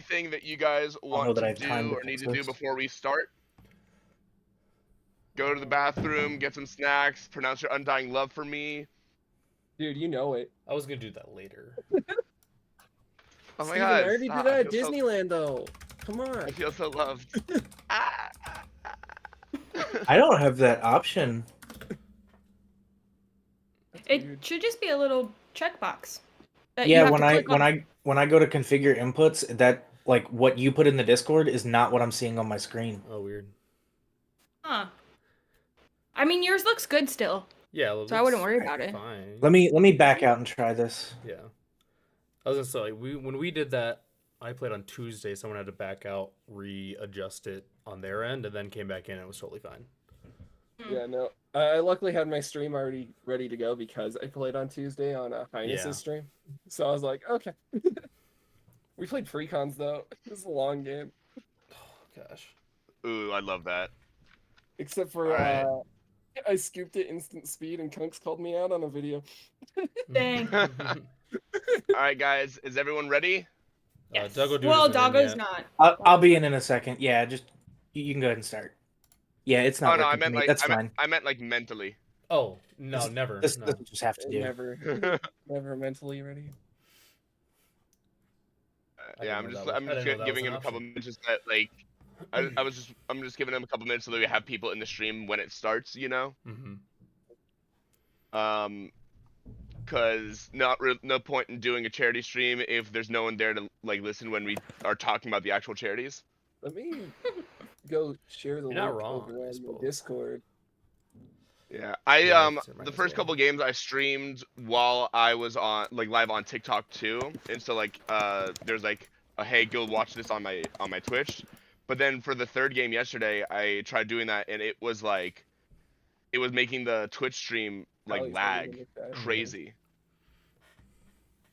anything that you guys want to do or need to do before we start? Go to the bathroom, get some snacks, pronounce your undying love for me. Dude, you know it. I was gonna do that later. Oh my Steven, god! I already stop. did that at Disneyland, though. Come on. I feel so loved. I don't have that option. It should just be a little checkbox. Yeah, when I go to configure inputs, that like what you put in the Discord is not what I'm seeing on my screen. Oh, weird. Huh. I mean, yours looks good still. Yeah, so I wouldn't worry about it. Fine. Let me back out and try this. Yeah, I was gonna say when we did that, I played on Tuesday. Someone had to back out, readjust it on their end, and then came back in. And it was totally fine. Yeah, no. I luckily had my stream already ready to go because I played on Tuesday on Highness's stream. So I was like, okay. We played free cons though. It was a long game. Oh gosh. Ooh, I love that. Except for I scooped it instant speed and Kunks called me out on a video. Dang. Alright guys, is everyone ready? Yes. Doggo's not. I'll be in a second. Yeah, just you can go ahead and start. Yeah, it's not. Oh no, I meant like that's fine. I meant like mentally. Oh no, never. This No. just have to do. Never mentally ready. Yeah, I'm just giving him a couple minutes just that like I'm just giving him a couple minutes so that we have people in the stream when it starts, you know. Because no point in doing a charity stream if there's no one there to like listen when we are talking about the actual charities. Let me go share the link not wrong, over on the Discord. Yeah, the first couple games I streamed while I was on like live on TikTok too, and so like there's like a hey go watch this on my Twitch, but then for the third game yesterday I tried doing that and it was making the Twitch stream like lag crazy.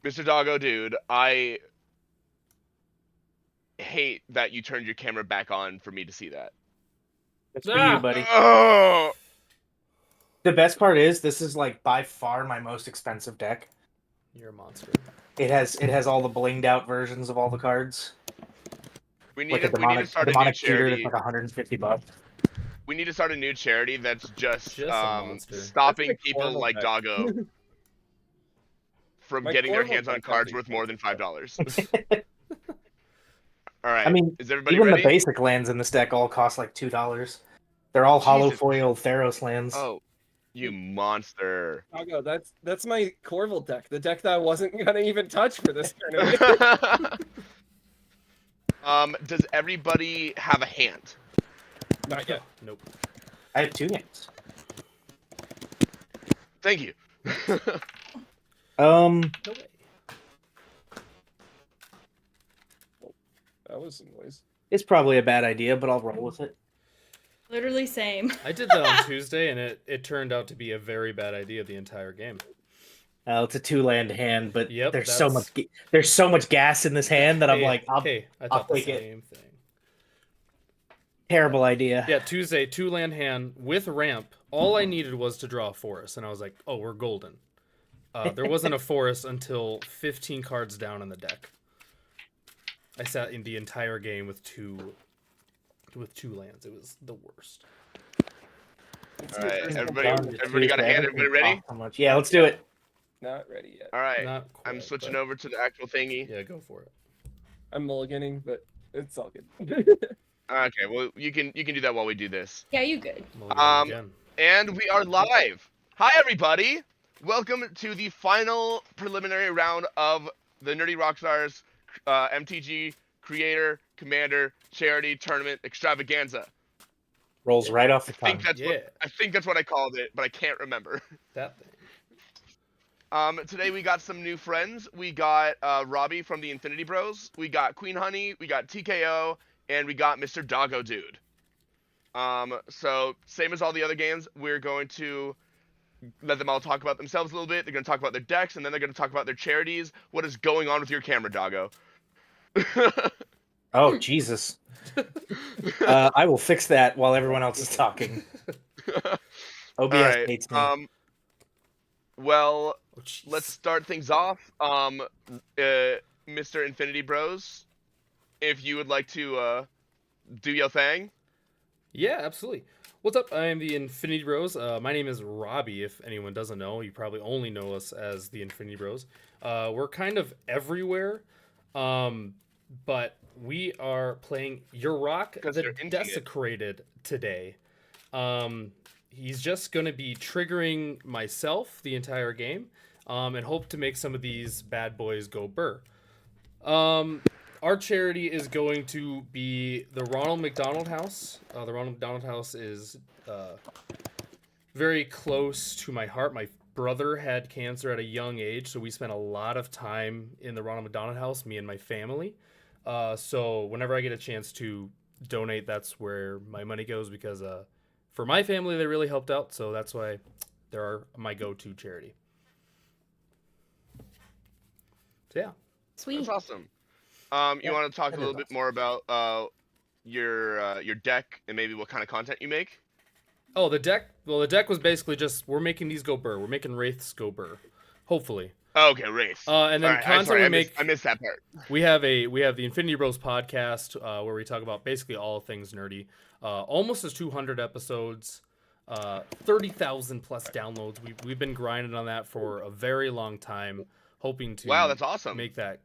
Mr. Doggo, dude, I hate that you turned your camera back on for me to see that. That's for you, buddy. Oh! The best part is this is like by far my most expensive deck. You're a monster. It has all the blinged out versions of all the cards. We need to start a new charity. That's like $150. We need to start a new charity that's just monster. stopping That's people Corval like deck. Doggo from My getting their Corval hands on deck cards has worth been more than $5. All right. I mean, is everybody even ready? the basic lands in this deck all cost like $2. They're all hollow foil Theros lands. Oh, you monster! Doggo, that's my Corval deck, the deck that I wasn't gonna even touch for this tournament. Does everybody have a hand? Not yet. Nope. I have 2 hands. Thank you. No way. That was some noise. It's probably a bad idea, but I'll roll with it. Literally same. I did that on Tuesday, and it turned out to be a very bad idea the entire game. It's a 2-land hand, but Yep, there's so much gas in this hand that I'm like, I'll I thought the take it. same thing. Terrible idea. Yeah, Tuesday, 2-land hand with ramp. All I needed was to draw a forest, and I was like, oh, we're golden. There wasn't a forest until 15 cards down in the deck. I sat in the entire game with two lands. It was the worst. All right, everybody got a hand. Everybody ready? Yeah, let's do it. Not ready yet. All right, Not quite, I'm switching but- over to the actual thingy. Yeah, go for it. I'm mulliganing, but it's all good. Okay, well you can do that while we do this. Yeah, you good. Again. And we are live. Hi everybody. Welcome to the final preliminary round of the Nerdy Rockstars MTG Creator Commander Charity Tournament Extravaganza. Rolls right off the I think tongue. that's what I called it, but I can't remember. That thing. Today we got some new friends. We got Robbie from the Infinity Bros. We got Queen Honey. We got TKO, and we got Mr. Doggo Dude. So same as all the other games, we're going to let them all talk about themselves a little bit. They're going to talk about their decks, and then they're going to talk about their charities. What is going on with your camera, Doggo? Oh, Jesus. I will fix that while everyone else is talking. OBS hates me. Well, Oh, let's start things off. Mr. Infinity Bros. if you would like to do your thing. Yeah, absolutely. What's up? I am the Infinity Bros. My name is Robbie. If anyone doesn't know, you probably only know us as the Infinity Bros. We're kind of everywhere, but we are playing Yarok the Desecrated today. He's just going to be triggering myself the entire game, and hope to make some of these bad boys go burr. Our charity is going to be the Ronald McDonald House. The Ronald McDonald House is very close to my heart. My brother had cancer at a young age, so we spent a lot of time in the Ronald McDonald House, me and my family. So whenever I get a chance to donate, that's where my money goes, because for my family, they really helped out, so that's why they're my go-to charity. So yeah. Sweet. That's awesome. You want to talk a little bit more about your deck and maybe what kind of content you make? Oh, the deck. Well, the deck was basically just, we're making these go burr. We're making wraiths go burr, hopefully. Oh, okay, wraiths. And then content we make. I missed that part. We have the Infinity Bros podcast where we talk about basically all things nerdy. Almost as 200 episodes, 30,000 plus downloads. We've been grinding on that for a very long time, hoping to that's awesome. Make that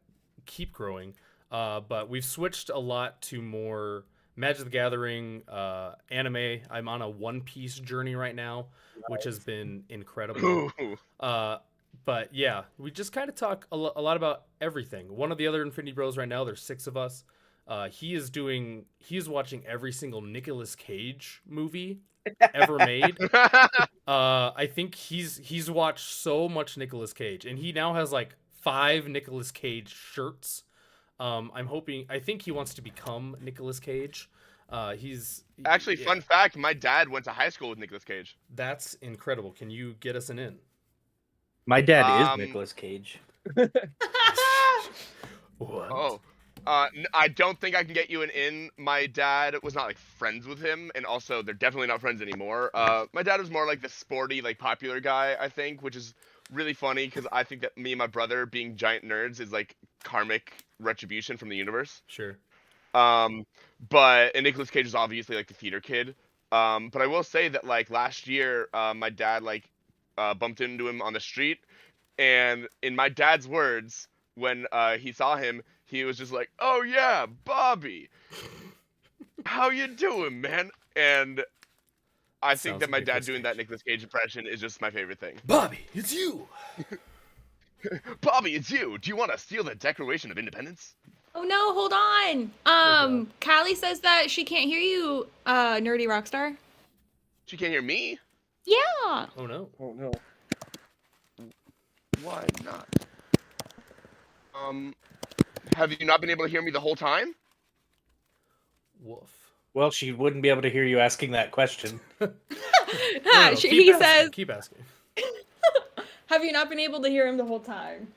keep growing. But we've switched a lot to more Magic the Gathering, anime. I'm on a One Piece journey right now, which has been incredible. But yeah, we just kind of talk a lot about everything. One of the other Infinity Bros right now, there's 6 of us. He is watching every single Nicolas Cage movie ever made. I think he's watched so much Nicolas Cage, and he now has like 5 Nicolas Cage shirts. I think he wants to become Nicolas Cage. Fun fact, my dad went to high school with Nicolas Cage. That's incredible. Can you get us an in? My dad is Nicolas Cage. What? Oh. I don't think I can get you an in. My dad was not like friends with him, and also they're definitely not friends anymore. My dad was more like the sporty, like popular guy, I think, which is really funny because I think that me and my brother being giant nerds is like karmic retribution from the universe. Sure. And Nicolas Cage is obviously like the theater kid. But I will say that like last year, my dad like bumped into him on the street, and in my dad's words, when he saw him, he was just like, "Oh yeah, Bobby, how you doing, man?" And I think that my dad doing that Nicolas Cage impression is just my favorite thing. Bobby, it's you. Bobby, it's you. Do you want to steal the Declaration of Independence? Oh no, hold on. Kaalia says that she can't hear you, nerdy rockstar. She can't hear me? Yeah. Oh no. Oh no. Why not? Have you not been able to hear me the whole time? Woof. Well, she wouldn't be able to hear you asking that question. He says. Keep asking. Have you not been able to hear him the whole time?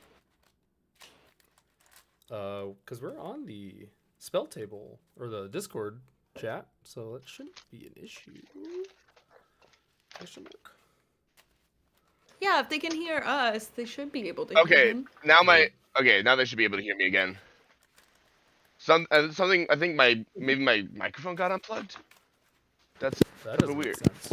Because we're on the spell table or the Discord chat, so that shouldn't be an issue. Question mark. Yeah, if they can hear us, they should be able to hear him. Now they should be able to hear me again. Something. I think maybe my microphone got unplugged. That doesn't weird. Make sense.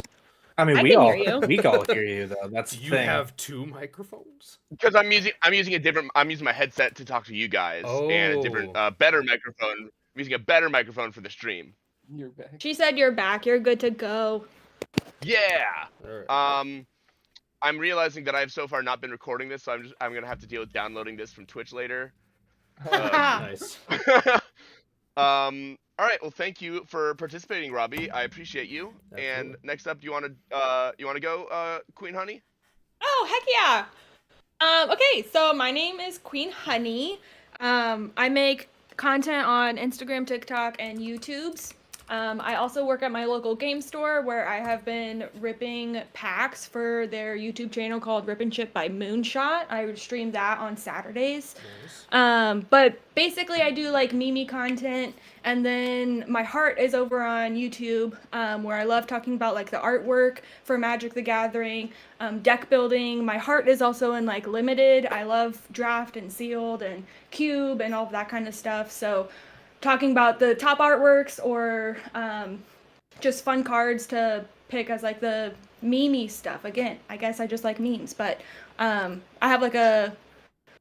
I mean, we all hear you though. That's the thing. You have 2 microphones? Because I'm using my headset to talk to you guys, and a different better microphone. I'm using a better microphone for the stream. You're back. She said you're back. You're good to go. Yeah. Right. I'm realizing that I've so far not been recording this, so I'm gonna have to deal with downloading this from Twitch later. Nice. All right. Well, thank you for participating, Robbie. I appreciate you. Absolutely. And next up, you want to go, Queen Honey? Oh, heck yeah. Okay, so my name is Queen Honey. I make content on Instagram, TikTok, and YouTubes. I also work at my local game store where I have been ripping packs for their YouTube channel called Rip and Chip by Moonshot. I would stream that on Saturdays. Nice. But basically I do like meme content, and then my heart is over on YouTube, where I love talking about like the artwork for Magic the Gathering, deck building. My heart is also in like Limited. I love Draft and Sealed and Cube and all of that kind of stuff. So talking about the top artworks or just fun cards to pick as like the meme stuff. Again, I guess I just like memes, but I have like a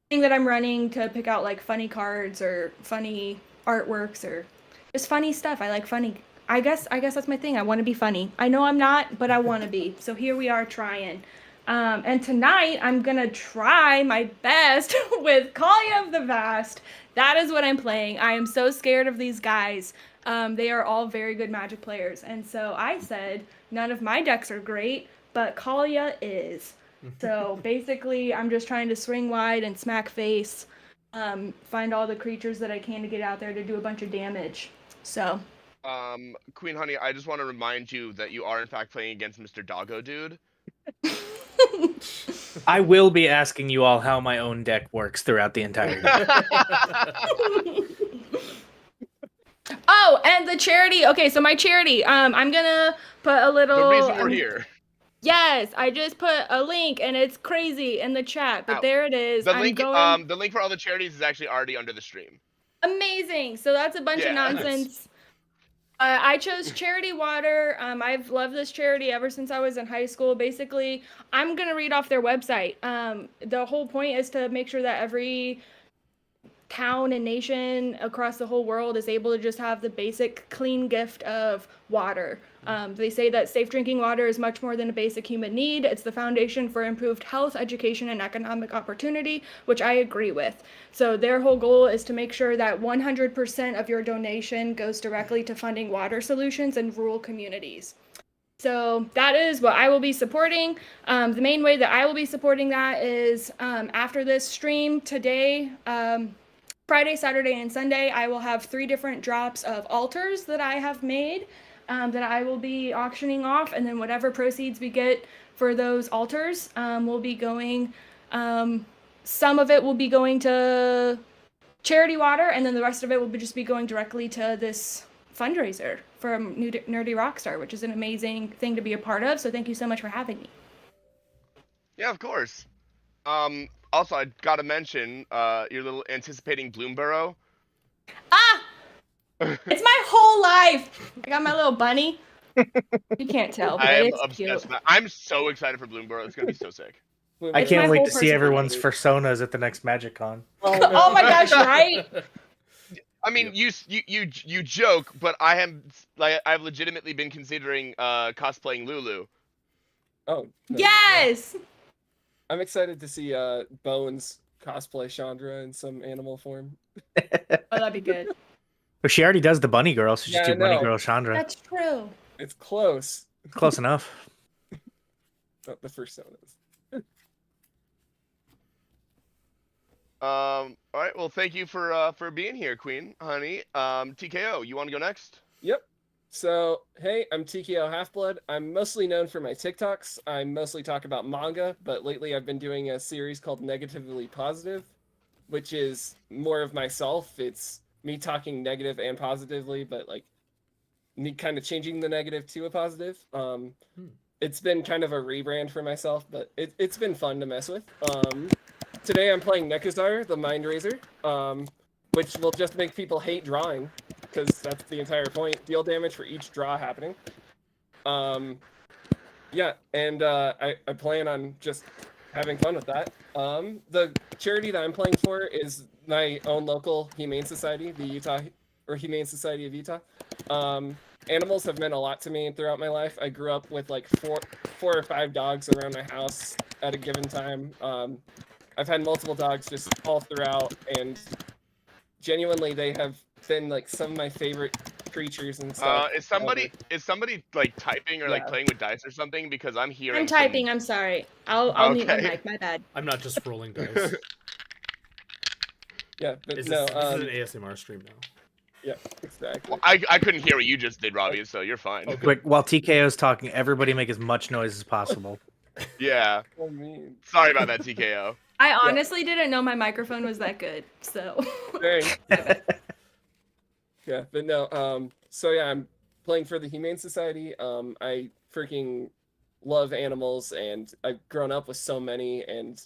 thing that I'm running to pick out like funny cards or funny artworks or just funny stuff. I like funny. I guess that's my thing. I want to be funny. I know I'm not, but I want to be. So here we are trying. And tonight I'm gonna try my best with Kaalia of the Vast. That is what I'm playing. I am so scared of these guys. They are all very good Magic players, and so I said none of my decks are great, but Kaalia is. So basically, I'm just trying to swing wide and smack face, find all the creatures that I can to get out there to do a bunch of damage. So. Queen Honey, I just want to remind you that you are in fact playing against Mr. Doggo Dude. I will be asking you all how my own deck works throughout the entire game. Oh, and the charity. Okay, so my charity. I'm gonna put a little. The reason we're here. Yes, I just put a link, and it's crazy in the chat, but there it is. The link for all the charities is actually already under the stream. Amazing. So that's a bunch of nonsense. I chose Charity Water. I've loved this charity ever since I was in high school. Basically, I'm going to read off their website. The whole point is to make sure that every town and nation across the whole world is able to just have the basic clean gift of water. They say that safe drinking water is much more than a basic human need. It's the foundation for improved health, education, and economic opportunity, which I agree with. So their whole goal is to make sure that 100% of your donation goes directly to funding water solutions in rural communities. So that is what I will be supporting. The main way that I will be supporting that is after this stream today, Friday, Saturday, and Sunday, I will have 3 different drops of altars that I have made that I will be auctioning off, and then whatever proceeds we get for those altars will be going, some of it will be going to Charity Water, and then the rest of it will just be going directly to this fundraiser from Nerdy Rockstar, which is an amazing thing to be a part of, so thank you so much for having me. Yeah, of course. Also, I gotta mention, your little anticipating Bloomborough. Ah! It's my whole life! I got my little bunny. You can't tell, but it's cute. I'm so excited for Bloomborough. It's gonna be so sick. I can't wait to see everyone's personas at the next Magic Con. Oh, no. Oh my gosh, right? I mean, you joke, but I've legitimately been considering cosplaying Lulu. Oh. No, yes! No. I'm excited to see Bones cosplay Chandra in some animal form. Oh, that'd be good. Well, she already does the bunny girl, so just do bunny girl Chandra. That's true. It's close. Close enough. Not the first one is. All right. Well, thank you for being here, Queen Honey. TKO, you want to go next? Yep. So, hey, I'm TKO Halfblood. I'm mostly known for my TikToks. I mostly talk about manga, but lately I've been doing a series called Negatively Positive, which is more of myself. It's me talking negative and positively, but like me kind of changing the negative to a positive. It's been kind of a rebrand for myself, but it's been fun to mess with. Today I'm playing Nekusar, the Mind Razor, which will just make people hate drawing, because that's the entire point. Deal damage for each draw happening. Yeah, and I plan on just having fun with that. The charity that I'm playing for is my own local Humane Society, the Humane Society of Utah. Animals have meant a lot to me throughout my life. I grew up with like four or 5 dogs around my house at a given time. I've had multiple dogs just all throughout, and genuinely they have been like some of my favorite creatures and stuff. Is somebody like typing or like playing with dice or something? Because I'm hearing. I'm typing. I'm sorry. I'll mute my mic. My bad. I'm not just rolling dice. Yeah, but this no. is an ASMR stream now. Yeah, exactly. Well, I couldn't hear what you just did, Robbie, so you're fine. Okay. Quick, while TKO's talking, everybody make as much noise as possible. Yeah. So mean. Sorry about that, TKO. I honestly didn't know my microphone was that good, so. Dang. Yeah, but no. So yeah, I'm playing for the Humane Society. I freaking love animals, and I've grown up with so many. And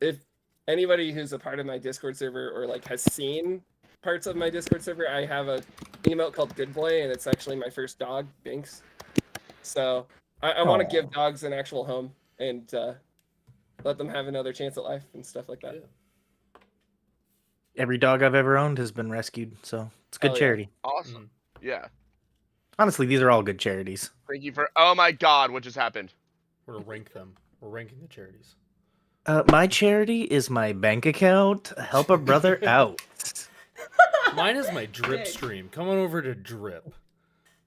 if anybody who's a part of my Discord server or like has seen parts of my Discord server, I have a emote called Good Boy, and it's actually my first dog, Binks. So I want to give dogs an actual home and let them have another chance at life and stuff like that. Yeah. Every dog I've ever owned has been rescued, so it's a good charity. Awesome. Yeah. Honestly, these are all good charities. Thank you for. Oh my God, what just happened? We're gonna rank them. We're ranking the charities. My charity is my bank account. Help a brother out. Mine is my drip stream. Come on over to drip.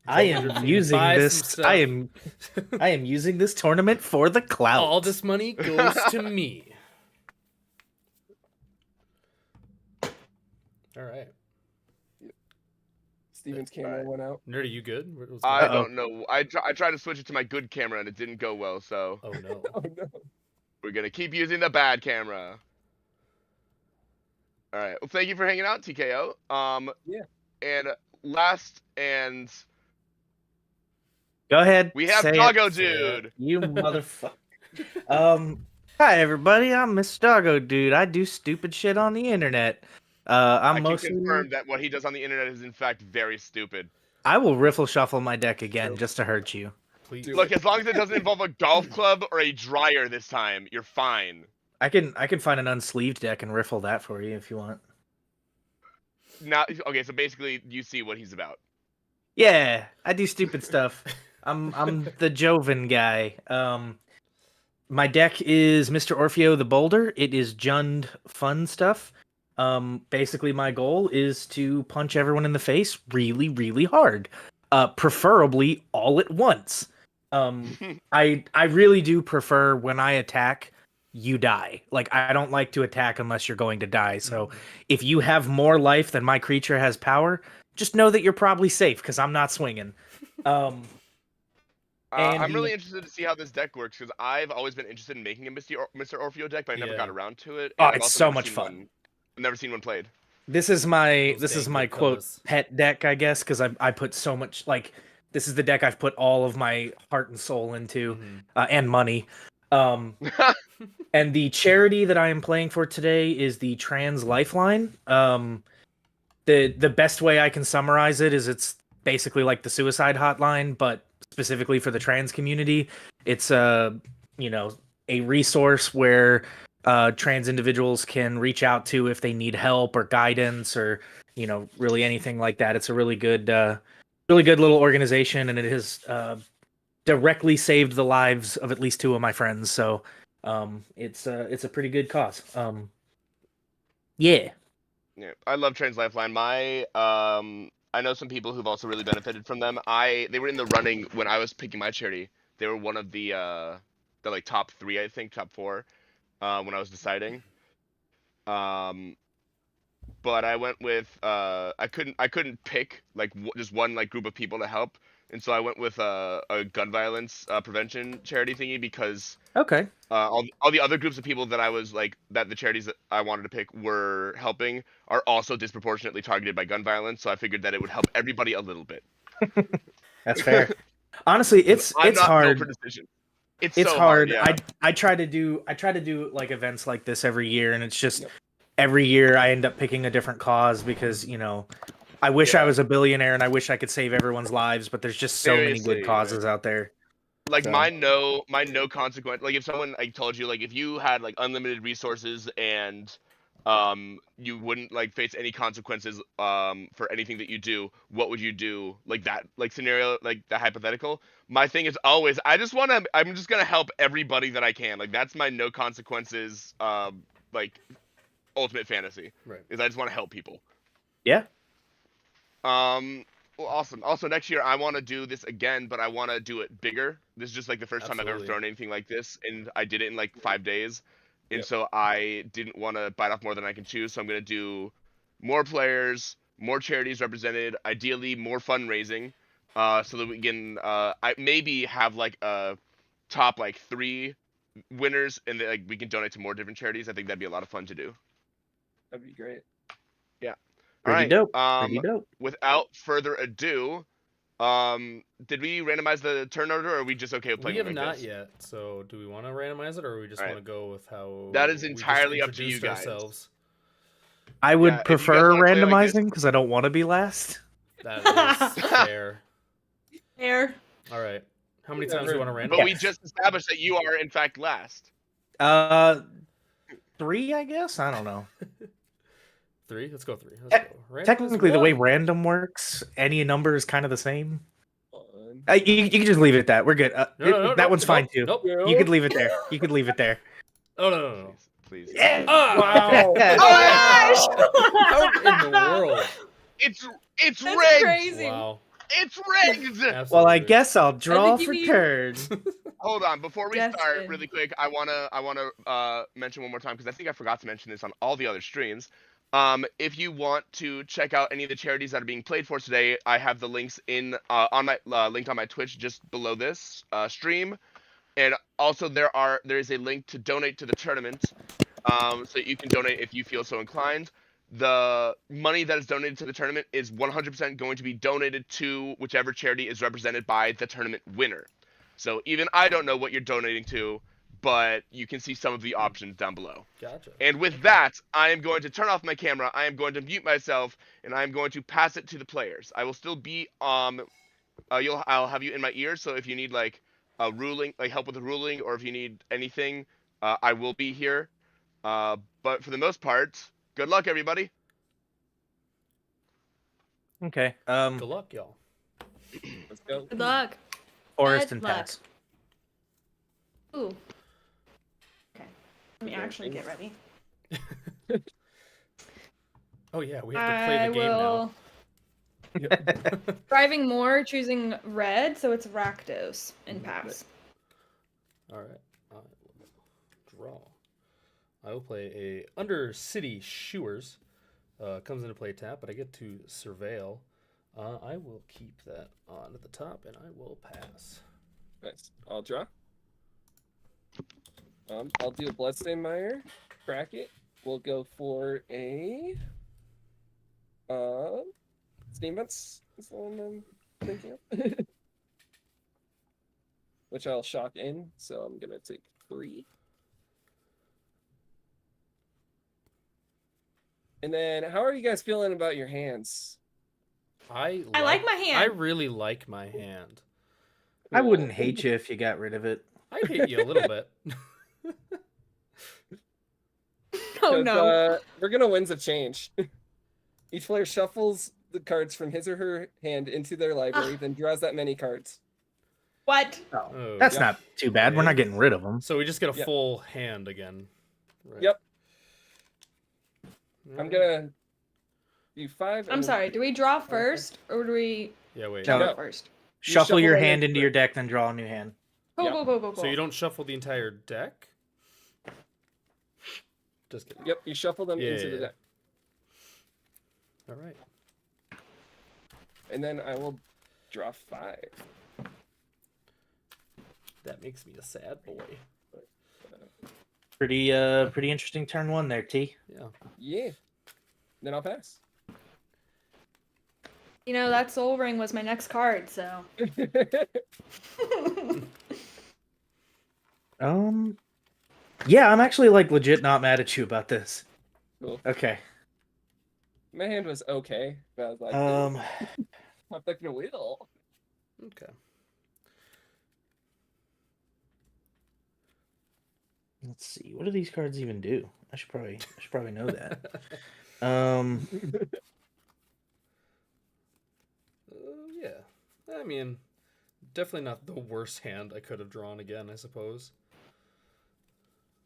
I am using this. I am using this tournament for the clout. All this money goes to me. All right. Steven's camera went out. Nerdy, you good? I don't know. I tried to switch it to my good camera and it didn't go well. So. Oh no. Oh no. We're gonna keep using the bad camera. All right. Well, thank you for hanging out, TKO. Yeah. And last and. Go ahead. We have Doggo Dude. You motherfucker. Hi everybody. I'm Mr. Doggo Dude. I do stupid shit on the internet. I can confirm that what he does on the internet is in fact very stupid. I will riffle shuffle my deck again just to hurt you. Please. Look, as long as it doesn't involve a golf club or a dryer this time, you're fine. I can find an unsleeved deck and riffle that for you if you want. Now, okay, so basically you see what he's about. Yeah, I do stupid stuff. I'm the Joven guy. My deck is Mr. Orfeo the Boulder. It is Jund fun stuff. Basically my goal is to punch everyone in the face really, really hard. Preferably all at once. I really do prefer when I attack, you die. Like, I don't like to attack unless you're going to die. So if you have more life than my creature has power, just know that you're probably safe because I'm not swinging. I'm really interested to see how this deck works because I've always been interested in making a Mr. Orfeo deck, but I never got around to it. Oh, it's so much fun. I've never seen one played. This is my quote pet deck, I guess, because I put so much, like, this is the deck I've put all of my heart and soul into, and money. And the charity that I am playing for today is the Trans Lifeline. The best way I can summarize it is it's basically like the suicide hotline, but specifically for the trans community. It's a resource where trans individuals can reach out to if they need help or guidance or really anything like that. It's a really good little organization, and it has directly saved the lives of at least 2 of my friends. So it's a pretty good cause. Yeah, I love Trans Lifeline. I know some people who've also really benefited from them. They were in the running when I was picking my charity. They were one of the like top 3, I think, top 4, when I was deciding. But I went with I couldn't pick like just one like group of people to help, and so I went with a gun violence prevention charity thingy because all the other groups of people that I was like that the charities that I wanted to pick were helping are also disproportionately targeted by gun violence, so I figured that it would help everybody a little bit. That's fair. Honestly, it's hard. For decision. It's so hard. Yeah. I try to do like events like this every year, and it's just every year I end up picking a different cause because I wish I was a billionaire and I wish I could save everyone's lives, but there's just so many good causes out there. Like my no consequence. Like if someone told you like if you had like unlimited resources and you wouldn't like face any consequences for anything that you do, what would you do? Like that scenario, like that hypothetical. My thing is always I'm just gonna help everybody that I can. Like that's my no consequences like ultimate fantasy. Right. Is I just want to help people. Yeah. Well, awesome. Also, next year I want to do this again, but I want to do it bigger. This is just like the first time I've ever thrown anything like this, and I did it in like 5 days, and so I didn't want to bite off more than I can chew. So I'm gonna do more players, more charities represented, ideally more fundraising, so that we can I maybe have like a top like 3 winners, and like we can donate to more different charities. I think that'd be a lot of fun to do. That'd be great. Yeah. Pretty dope. Pretty dope. Without further ado, did we randomize the turn order, or are we just okay with playing? We have not yet. So, do we want to randomize it, or we just want to go with how? That is entirely up to you guys. I would Yeah, if you guys prefer wanna play like this- randomizing because I don't want to be last. That is fair. Fair. All right. How many times do you want to random? But we just established that you are in fact last. 3, I guess. I don't know. 3. Let's go 3. Let's go. Random Technically, the way one. random works, any number is kind of the same. Fun. You can just leave it at that. We're good. That one's fine too. Nope. You could leave it there. You could leave it there. Oh no. Please. Yeah. Ah! Wow. Oh How my in the world? It's That's rigged. crazy. Wow. It's rigged. Absolutely Well, I rigged. guess I'll draw think for you- turn. Hold on, before we start, Justin. really quick, I wanna mention one more time because I think I forgot to mention this on all the other streams. If you want to check out any of the charities that are being played for today, I have the links in on my linked on my Twitch just below this stream, and also there is a link to donate to the tournament, so you can donate if you feel so inclined. The money that is donated to the tournament is 100% going to be donated to whichever charity is represented by the tournament winner. So even I don't know what you're donating to, but you can see some of the options down below. Gotcha. And with that, I am going to turn off my camera, I am going to mute myself, and I am going to pass it to the players. I will still be I'll have you in my ear, so if you need like a ruling, like help with a ruling, or if you need anything, I will be here. But for the most part, good luck, everybody. Okay. Good luck, y'all. Let's go. Good luck. Forest Good and luck. pass. Ooh. Okay. Let me actually get ready. Oh yeah, we have to play the game now. Driving more, choosing red, so it's Rakdos in pass. All right. I will draw. I will play a Undercity Shewers. Comes into play tap, but I get to surveil. I will keep that on at the top, and I will pass. Nice. I'll draw. I'll do a Bloodstained Mire. Crack it. We'll go for a Steam Vents is the one I'm thinking of. Which I'll shock in, so I'm gonna take 3. And then how are you guys feeling about your hands? I like my hand. I really like my hand. I wouldn't hate you if you got rid of it. I'd hate you a little bit. Oh no. We're gonna winds of change. Each player shuffles the cards from his or her hand into their library, then draws that many cards. What? Oh, That's yeah. not too bad. We're not getting rid of them. So we just get a Yep. full hand again. Right. Yep. All I'm right. gonna do 5. I'm sorry. Do we draw first, or do we Yeah, wait. No. go first? Shuffle your shuffle them hand in into your deck, then draw a new hand. Go, Yep. go, go, go, go. So you don't shuffle the entire deck? Just kidding. Yep, you shuffle them Yeah, into the yeah. deck. All right. And then I will draw 5. That makes me a sad boy. Pretty interesting turn 1 there, T. Yeah. Yeah. Then I'll pass. You know, that Soul Ring was my next card, so. Yeah, I'm actually like legit not mad at you about this. Cool. Okay. My hand was okay, but I was like, Um, I'm taking a wheel. Okay. let's see. What do these cards even do? I should probably know that. Yeah. I mean, definitely not the worst hand I could have drawn again, I suppose.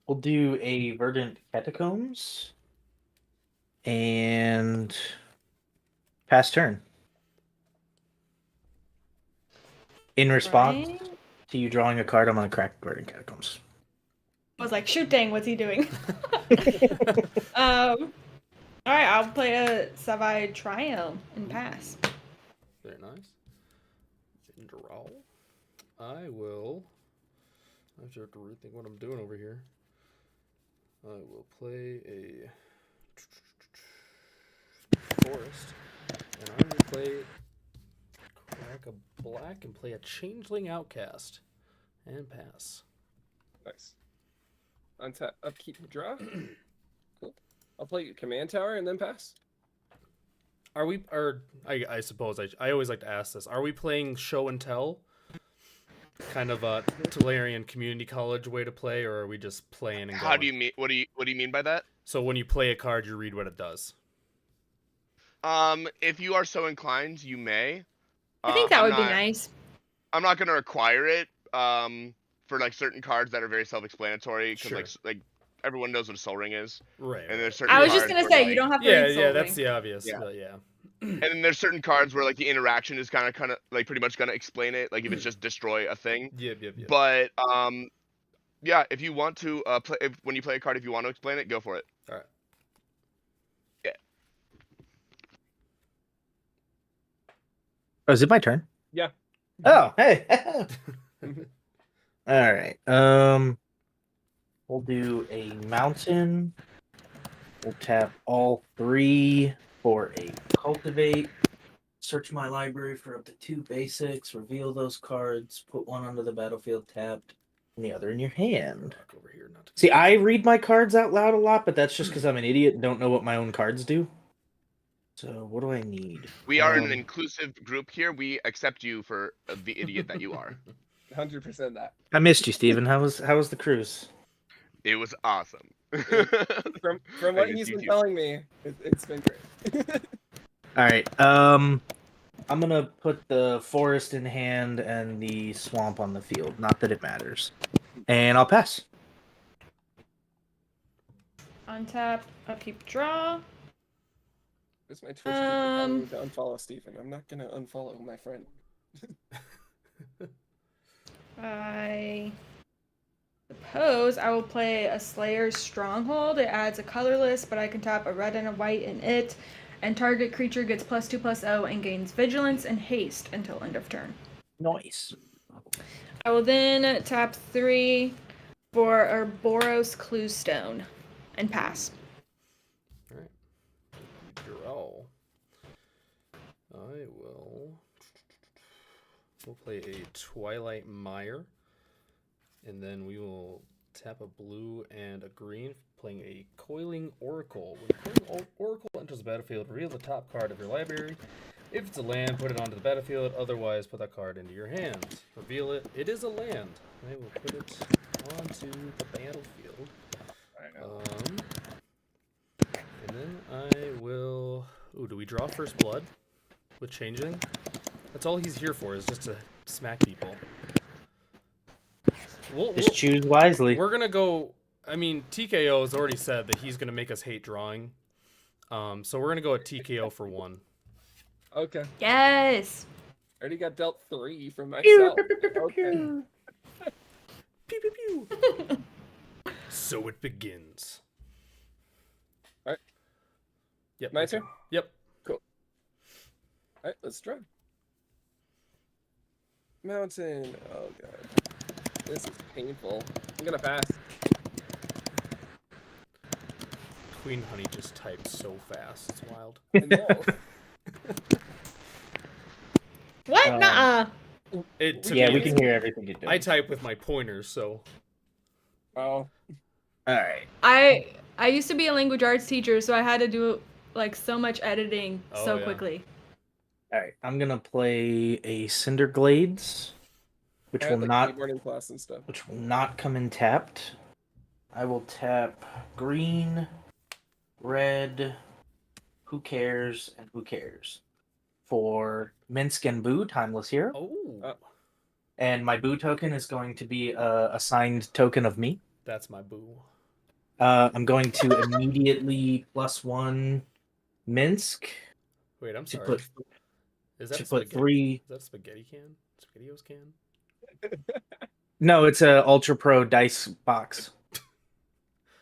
We'll do a Verdant Catacombs and pass turn. In response Right? to you drawing a card, I'm gonna crack Verdant Catacombs. I was like, shoot dang, what's he doing? Alright, I'll play a Savai Trio and pass. Very nice. Draw. I will. I have to rethink what I'm doing over here. I will play a forest, and I'm gonna play crack a black and play a changeling outcast and pass. Nice. Untap, upkeep, draw. Cool. I'll play Command Tower and then pass. Are we? Or I suppose I always like to ask this. Are we playing show and tell? Kind of a Tolarian community college way to play, or are we just playing and How going? do you mean? What do you mean by that? So when you play a card, you read what it does. If you are so inclined, you may. I think that would be nice. I'm not gonna require it. For like certain cards that are very self-explanatory, because like everyone knows what a Soul Ring is. Right. And there's certain. I was just cards gonna where, say like, you don't have to read Soul Ring. That's the obvious. Yeah. But yeah. And then there's certain cards where like the interaction is kind of like pretty much gonna explain it. Like if it's just destroy a thing. Yep. But yeah, if you want to play, when you play a card, if you want to explain it, go for it. All right. Yeah. Oh, is it my turn? Yeah. Oh, hey. All right. We'll do a mountain. We'll tap all 3 for a cultivate. Search my library for up to 2 basics. Reveal those cards. Put one onto the battlefield tapped, and the other in your hand. Over here, not to... See, I read my cards out loud a lot, but that's just because I'm an idiot and don't know what my own cards do. So what do I need? We are an inclusive group here. We accept you for the idiot that you are. 100% that. I missed you, Steven. How was the cruise? It was awesome. From what he's been telling me, it's been great. All right. I'm gonna put the forest in hand and the swamp on the field. Not that it matters. And I'll pass. Untap, upkeep, draw. It's my Twitch telling me to unfollow Stephen. I'm not gonna unfollow my friend. I suppose I will play a Slayer's Stronghold. It adds a colorless, but I can tap a red and a white in it, and target creature gets +2/+0 and gains vigilance and haste until end of turn. Nice. I will then tap 3 for a Boros Cluestone and pass. All right. Draw. I will. We'll play a Twilight Mire, and then we will tap a blue and a green, playing a Coiling Oracle. When Coiling Oracle enters the battlefield, reveal the top card of your library. If it's a land, put it onto the battlefield. Otherwise, put that card into your hand. Reveal it. It is a land. I will put it onto the battlefield. And then I will... Ooh, do we draw First Blood with Changeling? That's all he's here for, is just to smack people. Just choose wisely. We're going to go... I mean, TKO has already said that he's going to make us hate drawing. So we're going to go at TKO for 1. Okay. Yes! I already got dealt 3 from myself. Okay. Pew, pew, pew. So it begins. Alright. Yep. My turn? Yep. Cool. Alright, let's try. Mountain. Oh god. This is painful. I'm gonna pass. Queen Honey just typed so fast. It's wild. I know. What? Nuh-uh. Yeah, we can hear everything you do. I type with my pointers, so... Oh. Alright. I used to be a language arts teacher, so I had to do like so much editing quickly. Alright, I'm gonna play a Cinder Glades, which will not keyboarding class and stuff. Which will not come in tapped. I will tap green, red, who cares, and who cares. For Minsk and Boo, Timeless Hero. Oh. And my Boo token is going to be a assigned token of me. That's my Boo. I'm going to immediately +1 Minsk. Wait, I'm sorry. Is that put 3. Is that spaghetti can? SpaghettiOs can? No, it's a Ultra Pro dice box.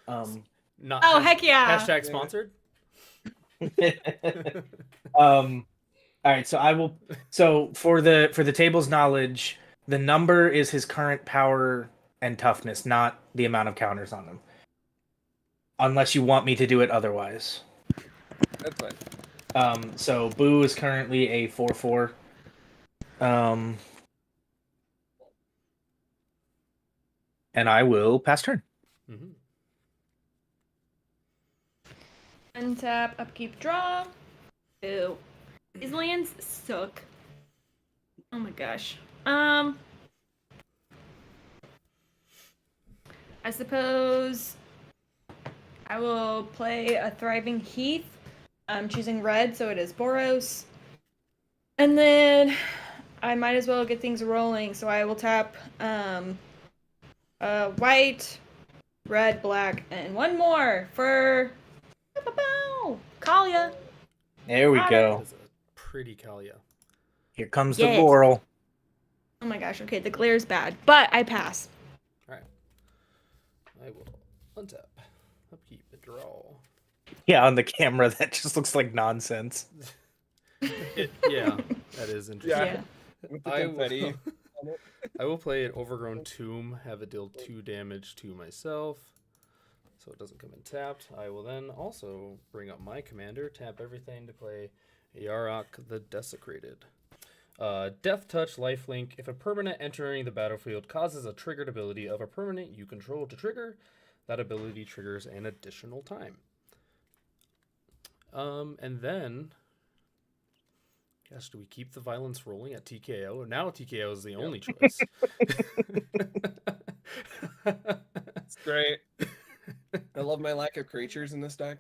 Not heck yeah! Hashtag sponsored. All right, so I will. So for the table's knowledge, the number is his current power and toughness, not the amount of counters on them. Unless you want me to do it otherwise. That's fine. So Boo is currently a 4/4. And I will pass turn. Mm-hmm. Untap, upkeep, draw. Ew. These lands suck. Oh my gosh. I suppose I will play a Thriving Heath. I'm choosing red, so it is Boros. And then I might as well get things rolling, so I will tap white, red, black, and one more for Kaalia. There we go. That is a pretty Kaalia. Here comes Yes. the Boral. Oh my gosh, okay, the glare's bad, but I pass. Alright. I will untap. Upkeep, draw. Yeah, on the camera, that just looks like nonsense. Yeah, that is interesting. Yeah. With the I confetti will, on it. I will play an Overgrown Tomb, have it deal 2 damage to myself, so it doesn't come in tapped. I will then also bring up my commander, tap everything to play Yarok the Desecrated. Death Touch, Lifelink. If a permanent entering the battlefield causes a triggered ability of a permanent you control to trigger, that ability triggers an additional time. And then, gosh, do we keep the violence rolling at TKO? Now TKO is the only choice. It's great. I love my lack of creatures in this deck.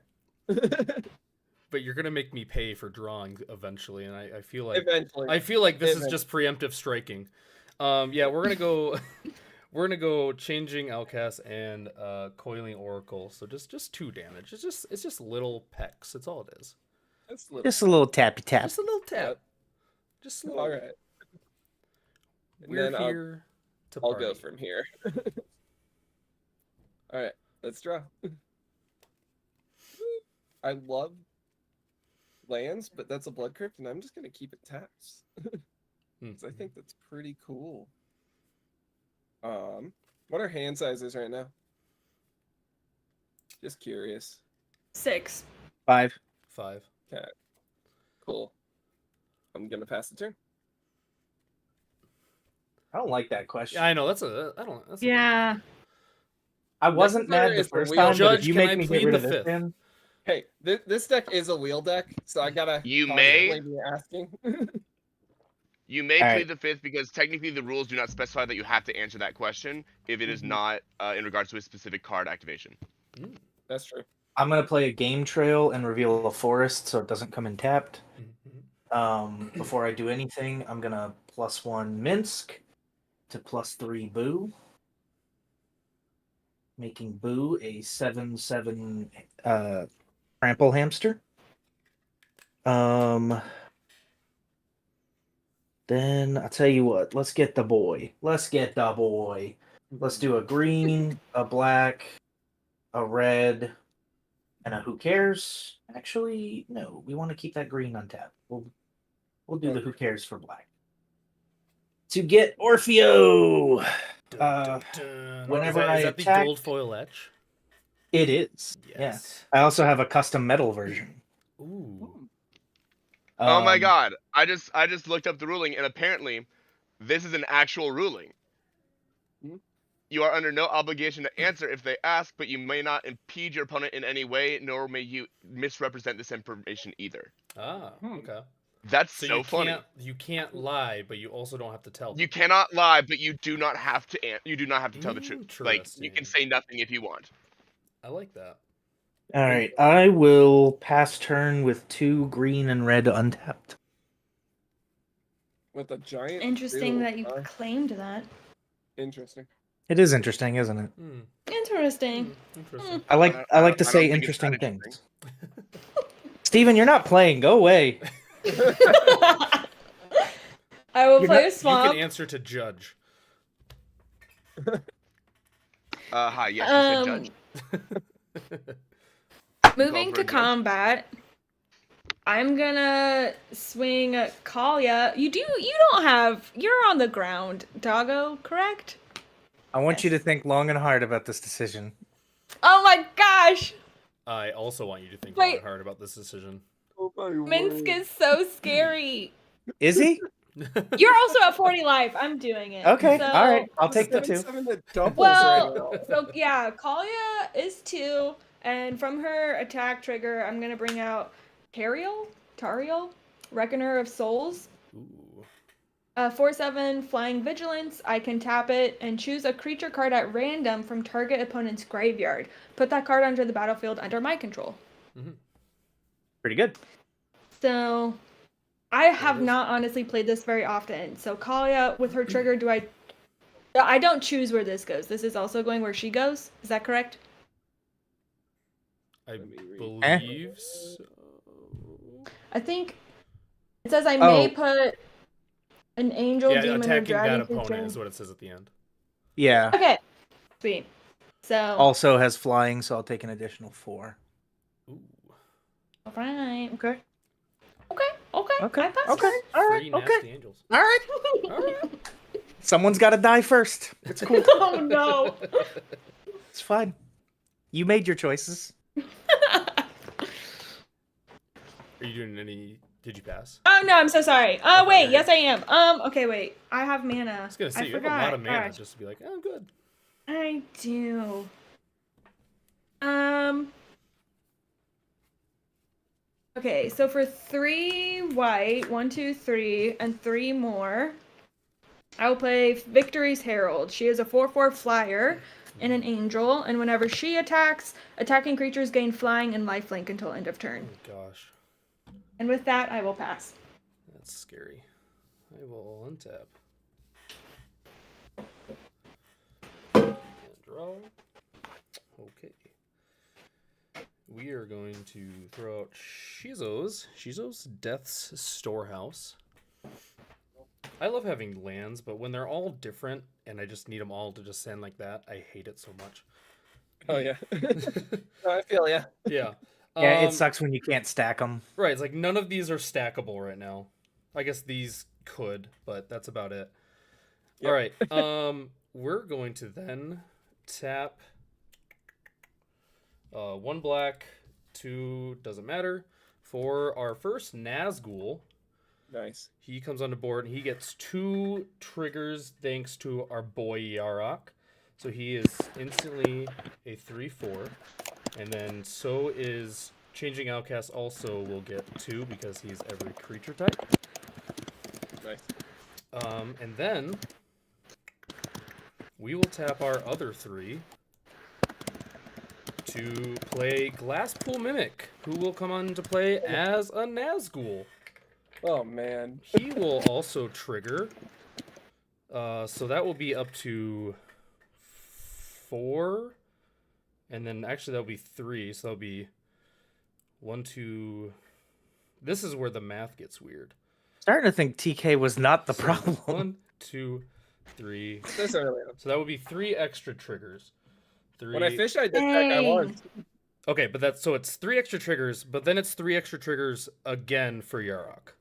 But you're gonna make me pay for drawing eventually, and I feel like Eventually. I feel like this is just preemptive striking. Yeah, we're gonna go. We're gonna go changing Outcast and Coiling Oracle. So just 2 damage. It's just little pecks. That's all it is. That's little. Just a little tappy tap. Just a little tap. Just a little. All right. We're then here to I'll party. go from here. All right, let's draw. I love lands, but that's a blood crypt, and I'm just gonna keep it taps. 'Cause I think that's pretty cool. What are hand sizes right now? Just curious. 6. 5. 5. Cool. I'm gonna pass the turn. I don't like that question. Yeah, I know that's a. I don't. That's Yeah. I wasn't Nekusar mad the is the first wheel time, but judge. if you Can I make me plead get rid the of this, fifth? then Hey, this deck is a wheel deck, so I gotta. You constantly may. be asking. You may All plead right. the fifth because technically the rules do not specify that you have to answer that question if it is not in regards to a specific card activation. That's true. I'm gonna play a game trail and reveal a forest so it doesn't come in tapped. Before I do anything, I'm gonna +1 Minsk to +3 Boo, making Boo a 7/7 trample hamster. Then I'll tell you what. Let's get the boy. Let's do a green, a black, a red, and a who cares. Actually, no. We want to keep that green untapped. We'll do the who cares for black. To get Orfeo. Whenever I is that attack, the gold foil etch? it is. Yes. Yeah. I also have a custom metal version. Ooh. Oh my god! I just looked up the ruling, and apparently, this is an actual ruling. You are under no obligation to answer if they ask, but you may not impede your opponent in any way, nor may you misrepresent this information either. Ah, okay. That's So so funny. You can't lie, but you also don't have to tell them. You cannot lie, but you do not have to. You do not have to tell the truth. Like you can Interesting. say nothing if you want. I like that. All right. I will pass turn with 2 green and red untapped. With a giant. Interesting wheel, that you claimed that. Interesting. It is interesting, isn't it? Interesting. Interesting. I like to I don't say think it's that interesting things. Steven, you're not playing. Go away. I will You're play not- a swamp. You can answer to judge. Hi. Yes, you said judge. Moving to Judge. combat, I'm gonna swing Kaalia. You're on the ground, doggo, correct? I want you to think long and hard about this decision. Oh my gosh! I also want you to think Wait. long and hard about this decision. Oh my Minsk word. is so scary. Is he? You're also at 40 life. I'm doing it. Okay. So, All right. I'll take the 2. 7/7 that doubles Well, right now. so yeah, Kaalia is 2, And from her attack trigger, I'm gonna bring out Tariel, Reckoner of Souls. Ooh. 4/7 Flying Vigilance. I can tap it and choose a creature card at random from target opponent's graveyard. Put that card onto the battlefield under my control. Mm-hmm. Pretty good. So, I have not honestly played this very often. So Kaalia, with her trigger, I don't choose where this goes. This is also going where she goes. Is that correct? I believe so. I think it says I may put an angel, demon, or attacking dragon that opponent creature. is what it says at the end. Yeah. Okay, sweet. So also has flying, so I'll take an additional 4. Ooh. all right. Okay. Okay. Okay. I passed Okay. her. All right. Three Okay. nasty angels. All right. All right. Someone's got to die first. It's cool. Oh no. It's fine. You made your choices. Are you doing any? Did you pass? Oh no, I'm so sorry. Oh Okay, wait, yeah. yes I am. Okay, wait. I have mana. I was gonna say you forgot. have a lot of mana Gosh. just to be like, oh, I'm good. I do. Okay, so for 3 white, 1, 2, 3, and 3 more, I will play Victory's Herald. She is a 4/4 flyer and an angel, and whenever she attacks, attacking creatures gain flying and lifelink until end of turn. Oh gosh, And with that, I will pass. that's scary. I will untap. And draw. Okay. We are going to throw out Shizo's Death's Storehouse. I love having lands, but when they're all different and I just need them all to just send like that, I hate it so much. Oh yeah. No, I feel ya. Yeah. Yeah, it sucks when you can't stack them. Right, it's like none of these are stackable right now. I guess these could, but that's about it. Yep. All right. We're going to then tap 1 black, 2 doesn't matter. For our first Nazgul, Nice. he comes on the board and he gets 2 triggers thanks to our boy Yarok. So he is instantly a 3/4. And then so is Changing Outcast also will get 2 because he's every creature type. Nice. And then we will tap our other 3 to play Glasspool Mimic, who will come on to play as a Nazgul. Oh man. He will also trigger. So that will be up to 4. And then actually that'll be 3. So that'll be 1, 2. This is where the math gets weird. Starting to think TK was not the problem. 1, 2, 3. This early. So that would be 3 extra triggers. 3. When I fish, I did that. I was. Okay, but that's so it's 3 extra triggers, but then it's 3 extra triggers again for Yarok.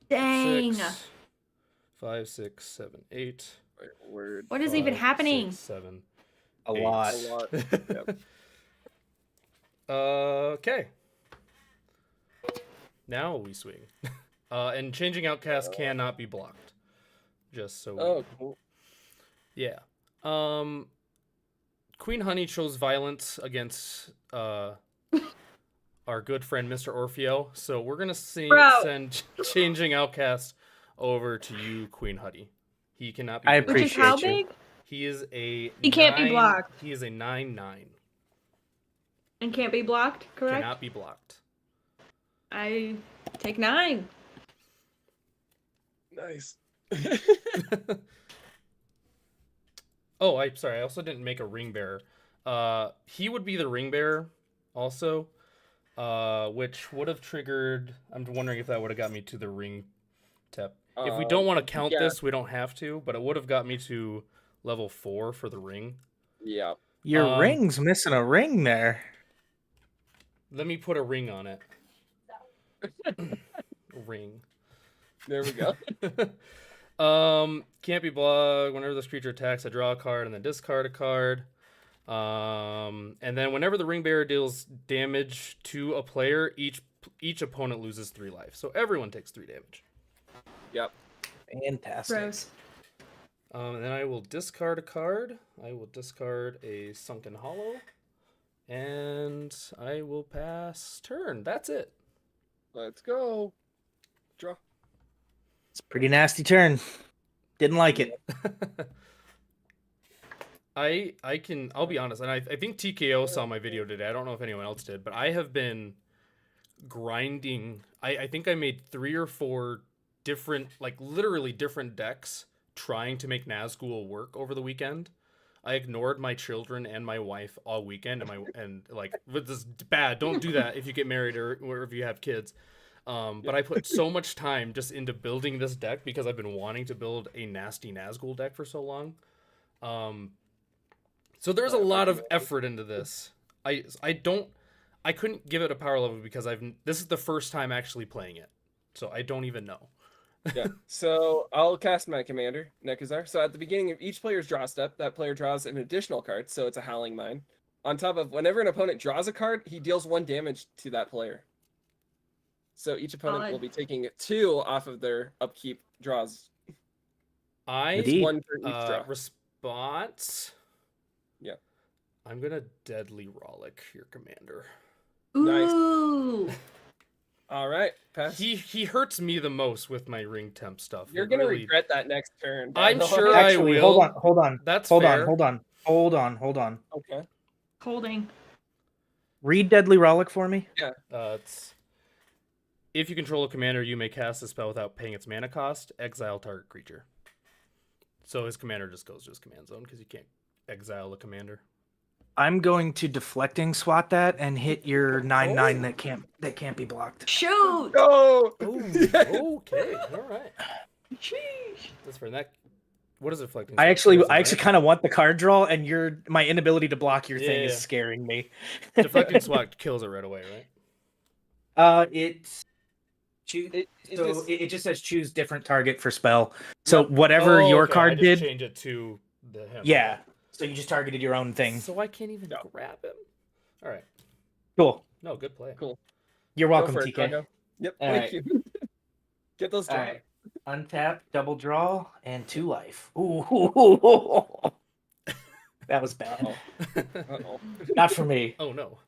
Dang. 6, 5, 6, 7, 8. Word. What is even 5, happening? 6, 7. A 8. lot. A lot. Yep. Okay. Now we swing. And Changing Outcast cannot be blocked. Just so. Oh, cool. Yeah. Queen Honey chose violence against our good friend Mr. Orfeo. So we're gonna send Changing Outcast over to you, Queen Honey. He cannot be. I blocked. Which is how appreciate you. big? He is a. He can't be blocked. He is a 9/9. And can't be blocked, correct? Cannot be blocked. I take 9. Nice. Oh, I'm sorry. I also didn't make a ring bearer. He would be the ring bearer also, which would have triggered. I'm wondering if that would have got me to the ring tap. If we don't want to count this, we don't have to, but it would have got me to level 4 for the ring. Yeah. Your ring's missing a ring there. Let me put a ring on it. Ring. There we go. Can't be blocked. Whenever this creature attacks, I draw a card and then discard a card. And then whenever the ring bearer deals damage to a player, each opponent loses 3 life. So everyone takes 3 damage. Yep. Fantastic. Gross. And then I will discard a card. I will discard a Sunken Hollow. And I will pass turn. That's it. Let's go. Draw. It's a pretty nasty turn. Didn't like it. I'll be honest, and I think TKO saw my video today. I don't know if anyone else did, but I have been grinding. I think I made 3 or 4 different, like literally different decks trying to make Nazgul work over the weekend. I ignored my children and my wife all weekend, and like, this is bad. Don't do that if you get married or if you have kids. But I put so much time just into building this deck because I've been wanting to build a nasty Nazgul deck for so long. So there's a lot of effort into this. I couldn't give it a power level because this is the first time actually playing it, so I don't even know. Yeah. So I'll cast my commander, Nekusar. So at the beginning of each player's draw step, that player draws an additional card, so it's a Howling Mine. On top of whenever an opponent draws a card, he deals 1 damage to that player. So each opponent will be taking 2 off of their upkeep draws. It's 1 for each draw. Response. Yeah. I'm gonna Deadly Rollick your commander. Ooh. Nice. All right, pass. He hurts me the most with my ring temp stuff. You're gonna regret that next turn. I'm sure Actually, I will. Hold on. That's hold fair. on. Okay. Holding. Read Deadly Rollick for me. Yeah. It's if you control a commander, you may cast a spell without paying its mana cost. Exile target creature. So his commander just goes to his command zone because you can't exile a commander. I'm going to deflecting swat that and hit your 9/9 that can't be blocked. Shoot! Oh! Okay, all right. Sheesh. That's for that. What is it deflecting? I actually kind of want the card draw, and my inability to block your thing Yeah. is scaring me. Deflecting swat kills it right away, right? It just says choose different target for spell. So whatever your card did, change it to him. Yeah. So you just targeted your own thing. So I can't even grab him. All right. Cool. No, good play. Cool. You're welcome, Go for it, TK. Drago. Yep. All Thank right. you. Get those All drawn. right. Untap, double draw, and 2 life. Ooh. That was bad. Uh-oh. Not for me. Oh no.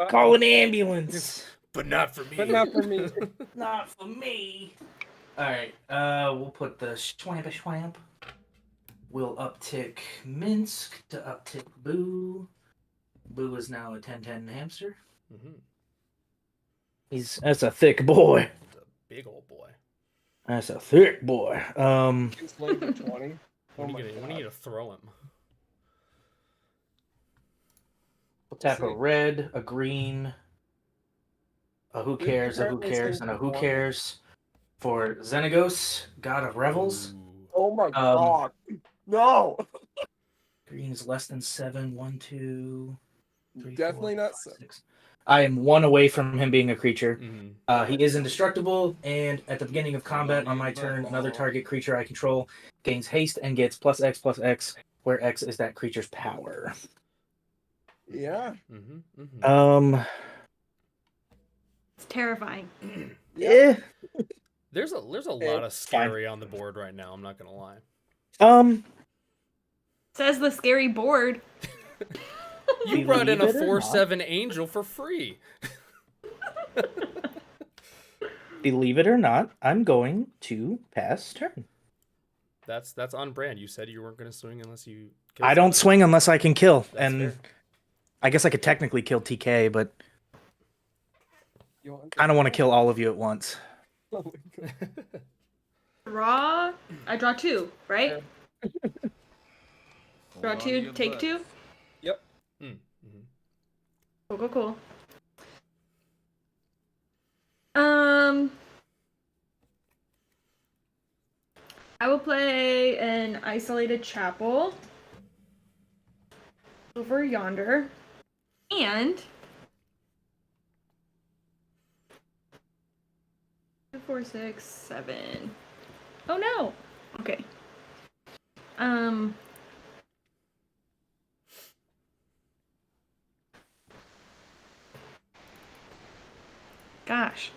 Call an ambulance. But not for me. But not for me. Not for me. All right. We'll put the schwamp. We'll uptick Minsk to uptick Boo. Boo is now a 10/10 hamster. Mm-hmm. That's a thick boy. That's a big old boy. That's a thick boy. It's like the 20. When are you gonna throw him? We'll tap a red, a green, a who cares, and a who cares for Xenagos, God of Revels. Oh my god. No! Green is less than 7. 1, 2, 3, Definitely 4, not 5, 6. I am 1 away from him being a creature. Mm-hmm. He is indestructible, and at the beginning of combat on my turn, another target creature I control gains haste and gets +X/+X, where X is that creature's power. Yeah. Mm-hmm. Mm-hmm. It's terrifying. Yeah. There's a lot of scary on the board right now. I'm not gonna lie. Says the scary board. You brought in a 4/7 angel for free. Believe it or not, I'm going to pass turn. That's on brand. You said you weren't gonna swing unless you. I don't swing unless I can kill, That's and fair. I guess I could technically kill TK, but You want I don't want to kill all of you at once. Oh my god. Draw. I draw 2, right? Draw Hold on to 2, your take butt. 2. Yep. Mm-hmm. Cool. I will play an isolated chapel over yonder, and 2, 4, 6, 7. Oh no. Okay. Gosh.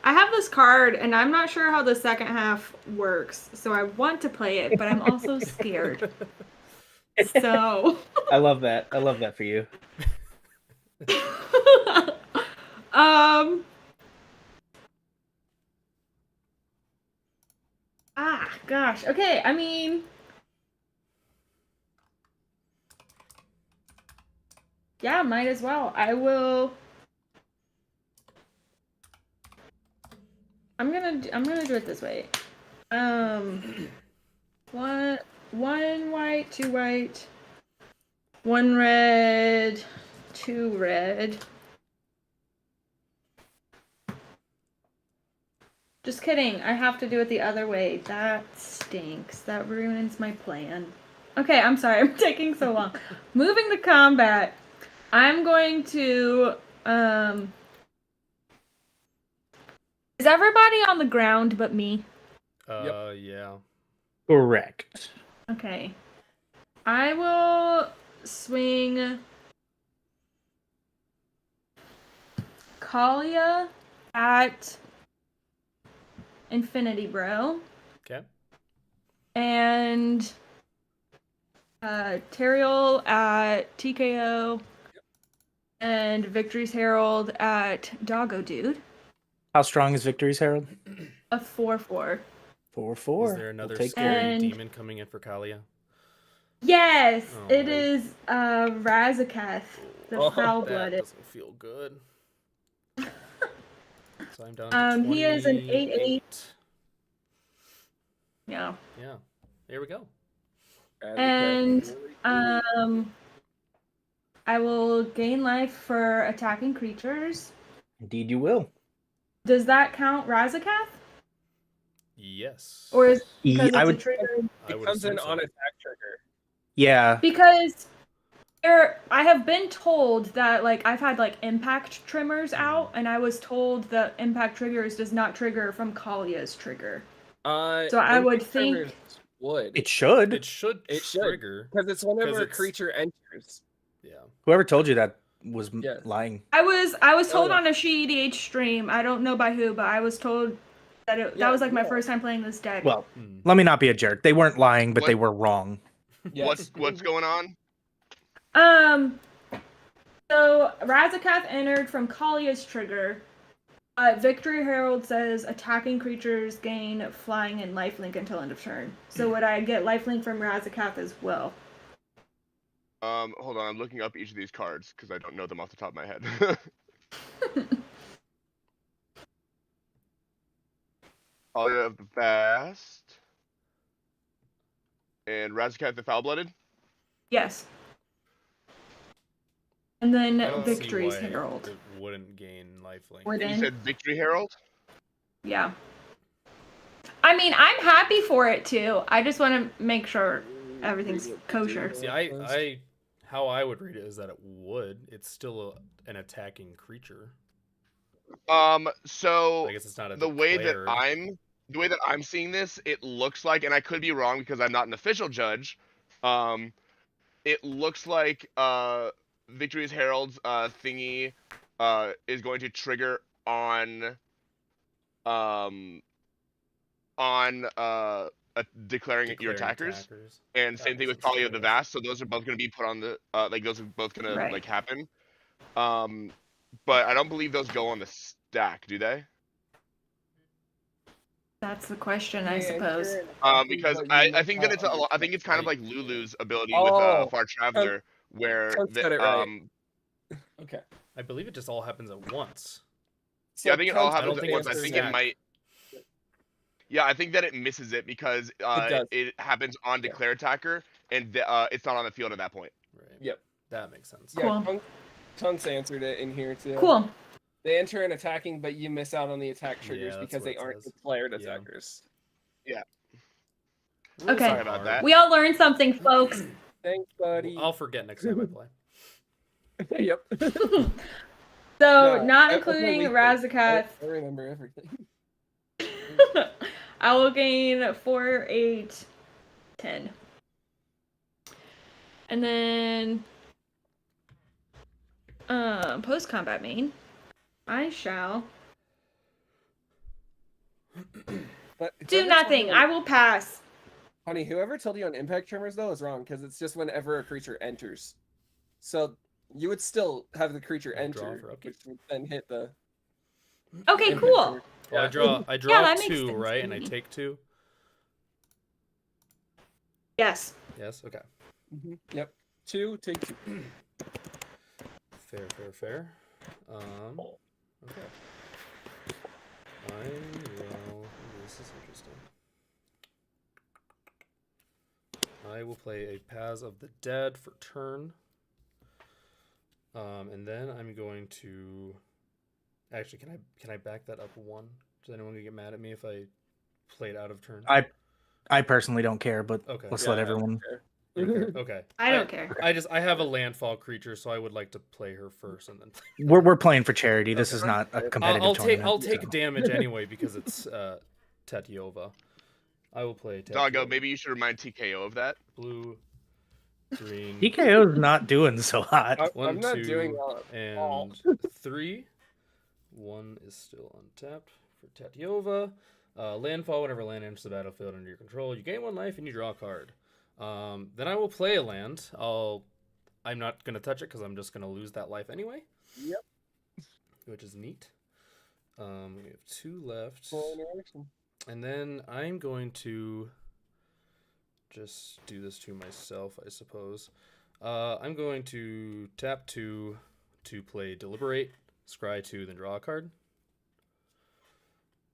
I have this card, and I'm not sure how the second half works, so I want to play it, but I'm also scared. So I love that. I love that for you. Gosh. Okay, I mean, yeah, might as well. I'm gonna do it this way. One white, 2 white, 1 red, 2 red. Just kidding. I have to do it the other way. That stinks. That ruins my plan. Okay, I'm sorry. I'm taking so long. Moving to combat. I'm going to Is everybody on the ground but me? Yeah. Correct. Okay. I will swing Kaalia at Infinity Bro. Okay. And Teriel at TKO. And Victory's Herald at Doggo Dude. How strong is Victory's Herald? A 4/4. 4/4. Is there another We'll scary demon coming in for Kaalia? Yes, Oh. it is Razakath, the foul-blooded. That doesn't feel good. So I'm down to 28. He is an 8/8. Yeah. Yeah. There we go. And I will gain life for attacking creatures. Indeed, you will. Does that count Razakath? Yes. Or is because I it's would. a trigger? It comes in on attack trigger. Yeah. Because I have been told that I've had impact trimmers out, and I was told that impact triggers does not trigger from Kaalia's trigger. So I would think It should. It should trigger because it's whenever a creature enters. Yeah. Whoever told you that was lying. I was told on a She-EDH stream. I don't know by who, but I was told that that was my first time playing this deck. Well, let me not be a jerk. They weren't lying, but they were wrong. What's going on? So Razakath entered from Kaalia's trigger. Victory Herald says attacking creatures gain flying and lifelink until end of turn. So would I get lifelink from Razakath as well? Hold on, I'm looking up each of these cards because I don't know them off the top of my head. Kaalia of the Vast. And Razakath the Foul-Blooded? Yes. And then I don't see Victory's why Herald. It wouldn't gain lifelink. You said Victory Herald? Yeah. I mean, I'm happy for it too. I just want to make sure everything's kosher. See, how I would read it is that it would. It's still an attacking creature. So I guess it's not the way that I'm seeing this, it looks like, and I could be wrong because I'm not an official judge. It looks like Victory's Herald's thingy is going to trigger on declaring your attackers. And same thing with Kaalia of the Vast. So those are both going to be put on the those are both going to happen. But I don't believe those go on the stack, do they? That's the question, I suppose. Because I think that I think it's kind of like Lulu's ability with Far Traveler, where Okay. I believe it just all happens at once. So yeah, I think it all happens at once. I think it might. Yeah, I think that it misses it because it happens on declare attacker, and it's not on the field at that point. Right. Yep. That makes sense. Yeah, cool. Tunks answered it in here too. Cool. They enter in attacking, but you miss out on the attack triggers because they aren't declared attackers. Yeah. Okay. Sorry about that. We all learned something, folks. Thanks, buddy. I'll forget next time I play. Yep. So, not including Razakath. I remember everything. I will gain 4, 8, 10. And then post-combat main, I shall do nothing. I will pass. Honey, whoever told you on impact tremors though is wrong because it's just whenever a creature enters. So you would still have the creature enter, which would then hit the. Okay, cool. Well, I draw 2, right? And I take 2. Yes. Yes. Okay. Yep. 2, take 2. Fair. Okay. This is interesting. I will play a Paths of the Dead for turn. And then I'm going to. Actually, can I back that up 1? Is anyone gonna get mad at me if I play it out of turn? I personally don't care, but okay. Let's let everyone. Okay. I don't care. I have a landfall creature, so I would like to play her first, and then. We're playing for charity. This is not a competitive tournament. I'll take damage anyway because it's Tetiova. I will play Tetiova. Doggo, maybe you should remind TKO of that. Blue, green. TKO's not doing so hot. I'm not doing well at all. 3. 1 is still untapped for Tetiova. Landfall, whenever land enters the battlefield under your control, you gain 1 life and you draw a card. Then I will play a land. I'm not going to touch it because I'm just going to lose that life anyway. Yep. Which is neat. We have 2 left. interaction. And then I'm going to just do this to myself, I suppose. I'm going to tap 2 to play Deliberate, scry 2, then draw a card.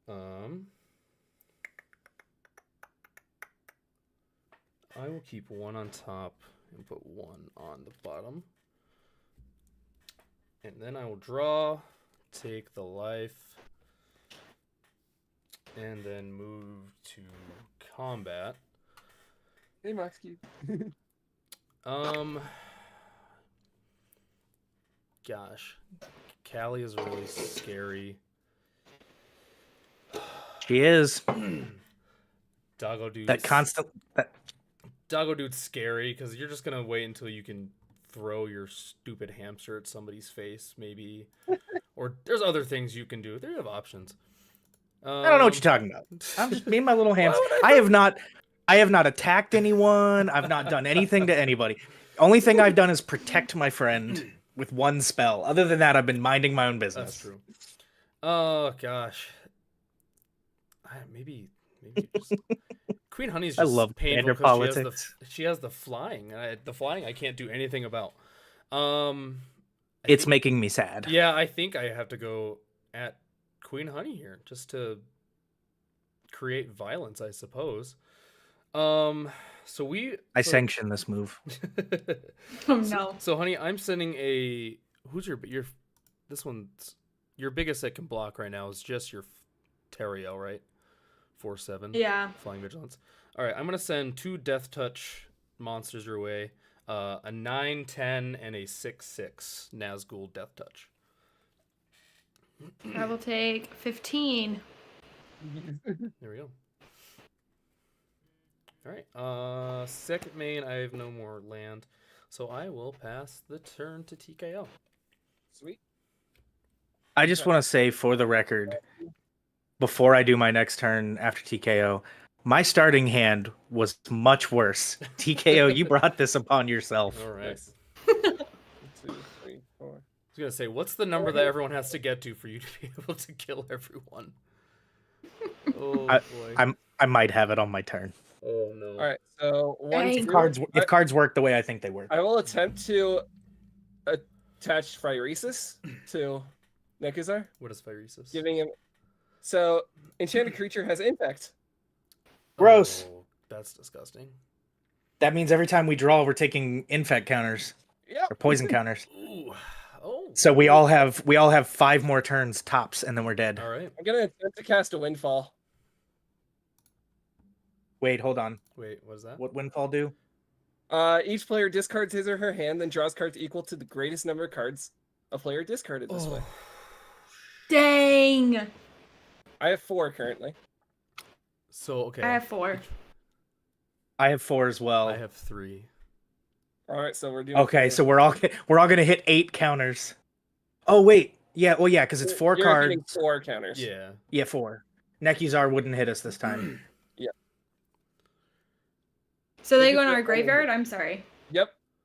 I will keep 1 on top and put 1 on the bottom. And then I will draw, take the life, and then move to combat. Hey, Max Cube. Gosh, Kaalia is really scary. She is. Doggo dude. Doggo dude's scary because you're just gonna wait until you can throw your stupid hamster at somebody's face, maybe. Or there's other things you can do. There you have options. I don't know what you're talking about. I'm just me and my little hamster. I have not attacked anyone. I've not done anything to anybody. Only thing I've done is protect my friend with 1 spell. Other than that, I've been minding my own business. That's true. Oh gosh. Maybe just... Queen Honey's just I love painful politics. She has the flying. The flying I can't do anything about. It's making me sad. Yeah, I think I have to go at Queen Honey here just to create violence, I suppose. I sanction this move. Oh no. So Honey, I'm sending a your biggest that can block right now is just your Teriel, right? 4/7. Yeah. Flying Vigilance. All right, I'm gonna send 2 Death Touch monsters your way. A 9/10 and a 6/6 Nazgul Death Touch. I will take 15. There we go. All right. Second main, I have no more land, so I will pass the turn to TKO. Sweet. I just want to say, for the record, before I do my next turn after TKO, my starting hand was much worse. TKO, you brought this upon yourself. All right. 2, 3, 4. I was gonna say, what's the number that everyone has to get to for you to be able to kill everyone? Oh boy. I might have it on my turn. Oh no. All right, so If cards work the way I think they work. I will attempt to attach Phyresis to Nekusar. What is Phyresis? Giving him. So, enchanted creature has impact. Gross. Oh, that's disgusting. That means every time we draw, we're taking infect counters. Yep. Or poison counters. Ooh. Oh. So we all have 5 more turns tops, and then we're dead. All right. I'm gonna attempt to cast a Windfall. Wait, hold on. Wait, what is that? What Windfall do? Each player discards his or her hand, then draws cards equal to the greatest number of cards a player discarded this way. Dang. I have 4 currently. So okay. I have 4. I have 4 as well. I have 3. All right, so we're doing. Okay, so we're all gonna hit 8 counters. Oh wait, yeah, well yeah, because it's 4 You're cards. hitting 4 counters. Yeah. Yeah, 4. Nekusar wouldn't hit us this time. Yeah. So they go in our graveyard? I'm sorry.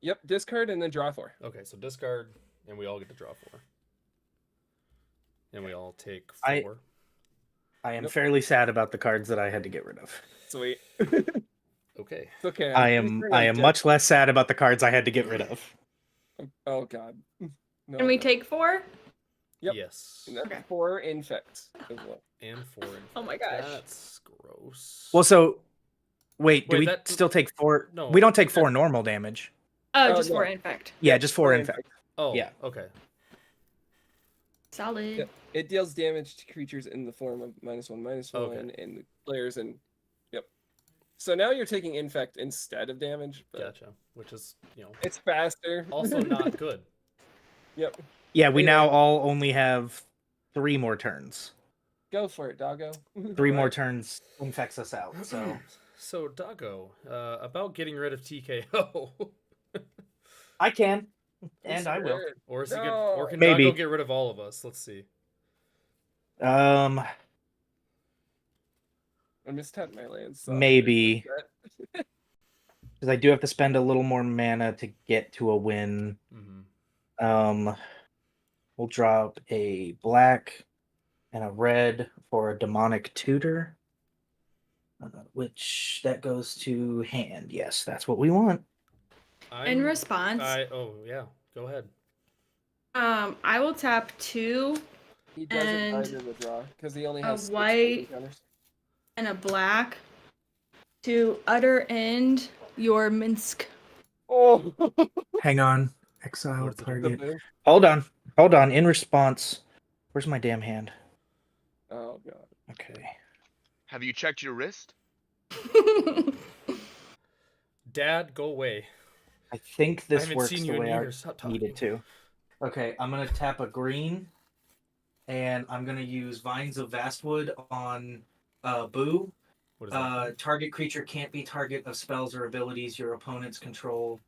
Yep. Discard and then draw 4. Okay, so discard, and we all get to draw 4. And we all take 4. I am fairly sad about the cards that I had to get rid of. Sweet. Okay. It's okay. I am much less sad about the cards I had to get rid of. Oh god. No, And we take 4? Yep. Yes. And that's Okay. 4 infect as well. And 4 infect. Oh my gosh. That's gross. Well, so wait, do Wait, we still take 4? No. We don't take 4 normal damage. Oh, just no. 4 infect. Yeah, just 4 infect. Oh, Yeah. Okay. Solid. Yep. It deals damage to creatures in the form of -1/-1, Okay. and the players and So now you're taking infect instead of damage, but Gotcha. Which is, it's faster. also not good. Yep. Yeah, we Anyway. now all only have 3 more turns. Go for it, doggo. 3 more turns infects us out. So So, Doggo, about getting rid of TKO. I can, and I will. Or is he No. or can Maybe. Doggo get rid of all of us? Let's see. I mistapped my lands. So Maybe. Because I do have to spend a little more mana to get to a win. Mm-hmm. We'll drop a black and a red for a demonic tutor. Which that goes to hand. Yes, that's what we want. In response, yeah, go ahead. I will tap 2 He doesn't And either the draw because he only a has 6 white- counters. and a black to utter end your Minsk. Oh, Hang on. Exile What's it do? the target. move. Hold on. In response. Where's my damn hand? Oh god. Okay. Have you checked your wrist? Dad, go away. I think I this haven't works seen the you in way I years. Stop talking. needed to. Okay, I'm gonna tap a green, and I'm gonna use Vines of Vastwood on Boo. What is that? Target creature can't be target of spells or abilities your opponents control.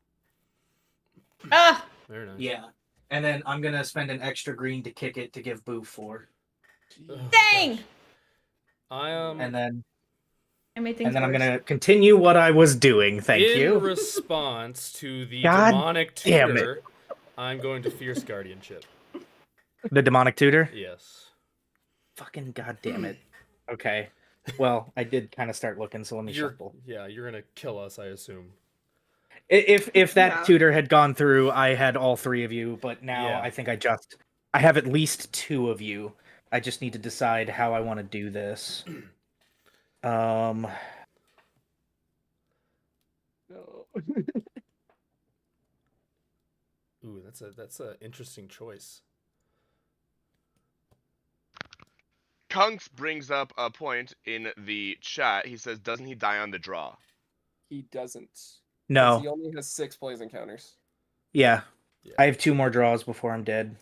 Ah! Very nice. Yeah, and then I'm gonna spend an extra green to kick it to give Boo 4, Oh, Dang! gosh. I am. and then I made things I'm worse. gonna continue what I was doing. Thank in you. response to the God demonic damn it. tutor, I'm going to Fierce Guardianship. The demonic tutor. Yes. Fucking goddamn it. Okay. Well, I did kind of start looking, so let me shuffle. You're gonna kill us, I assume. If that Yeah. tutor had gone through, I had all 3 of you, but now Yeah. I think I have at least 2 of you. I just need to decide how I want to do this. No. Ooh, that's a interesting choice. Kunks brings up a point in the chat. He says, doesn't he die on the draw? He doesn't. 'Cause No. He only has 6 poison counters. Yeah. Yeah. I have 2 more draws before I'm dead.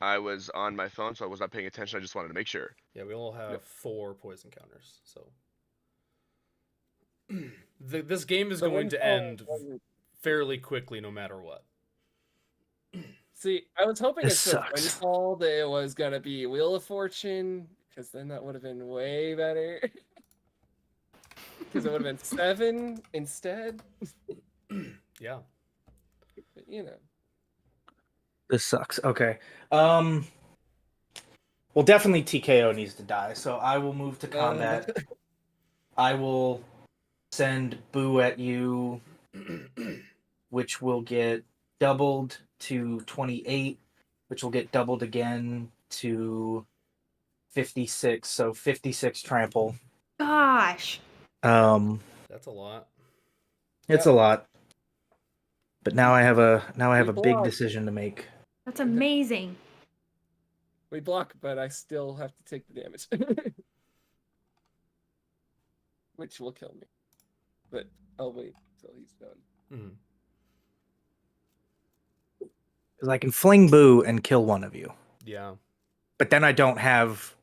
I was on my phone, so I was not paying attention. I just wanted to make sure. Yeah, we all have 4 poison counters, so this game is The going to windfall end wasn't- fairly quickly, no matter what. See, I was hoping This instead of sucks. Windfall that it was gonna be Wheel of Fortune, because then that would have been way better. Because it would have been 7 instead. Yeah. But, you know. This sucks. Okay. Well, definitely TKO needs to die, so I will move to combat. I will send Boo at you, which will get doubled to 28, which will get doubled again to 56. So 56 trample. Gosh. That's a lot. It's Yeah. a lot. But now I have a big block. decision to make. That's amazing. We block, but I still have to take the damage. Which will kill me. But I'll wait till he's done. Mhm. Because I can fling Boo and kill one of you. Yeah. But then I don't have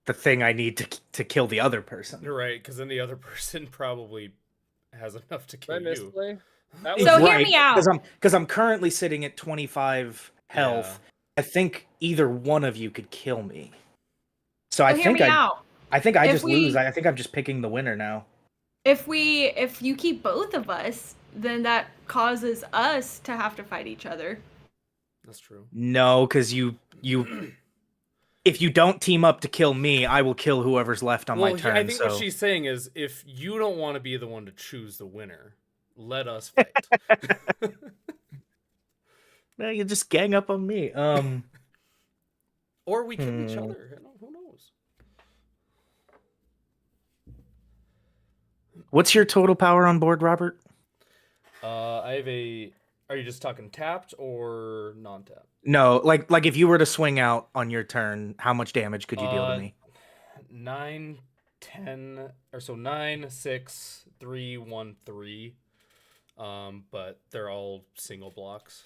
the thing I need to kill the other person. You're right, because then the other person probably has enough to Did I kill you. misplay? That So hear me out. Because I'm currently sitting at 25 health. I think either one of you could kill me. So I hear think me out. I If just we- lose. I think I'm just picking the winner now. if you keep both of us, then that causes us to have to fight each other. That's true. No, because you if you don't team up to kill me, I will kill whoever's left on my turn. I think what she's saying is, if you don't want to be the one to choose the winner, let us fight. No, you just gang up on me. Or we kill each other. Who knows? What's your total power on board, Robert? I have a. Are you just talking tapped or non-tapped? No, like if you were to swing out on your turn, how much damage could you deal to me? 9, 10, or so 9, 6, 3, 1, 3. But they're all single blocks.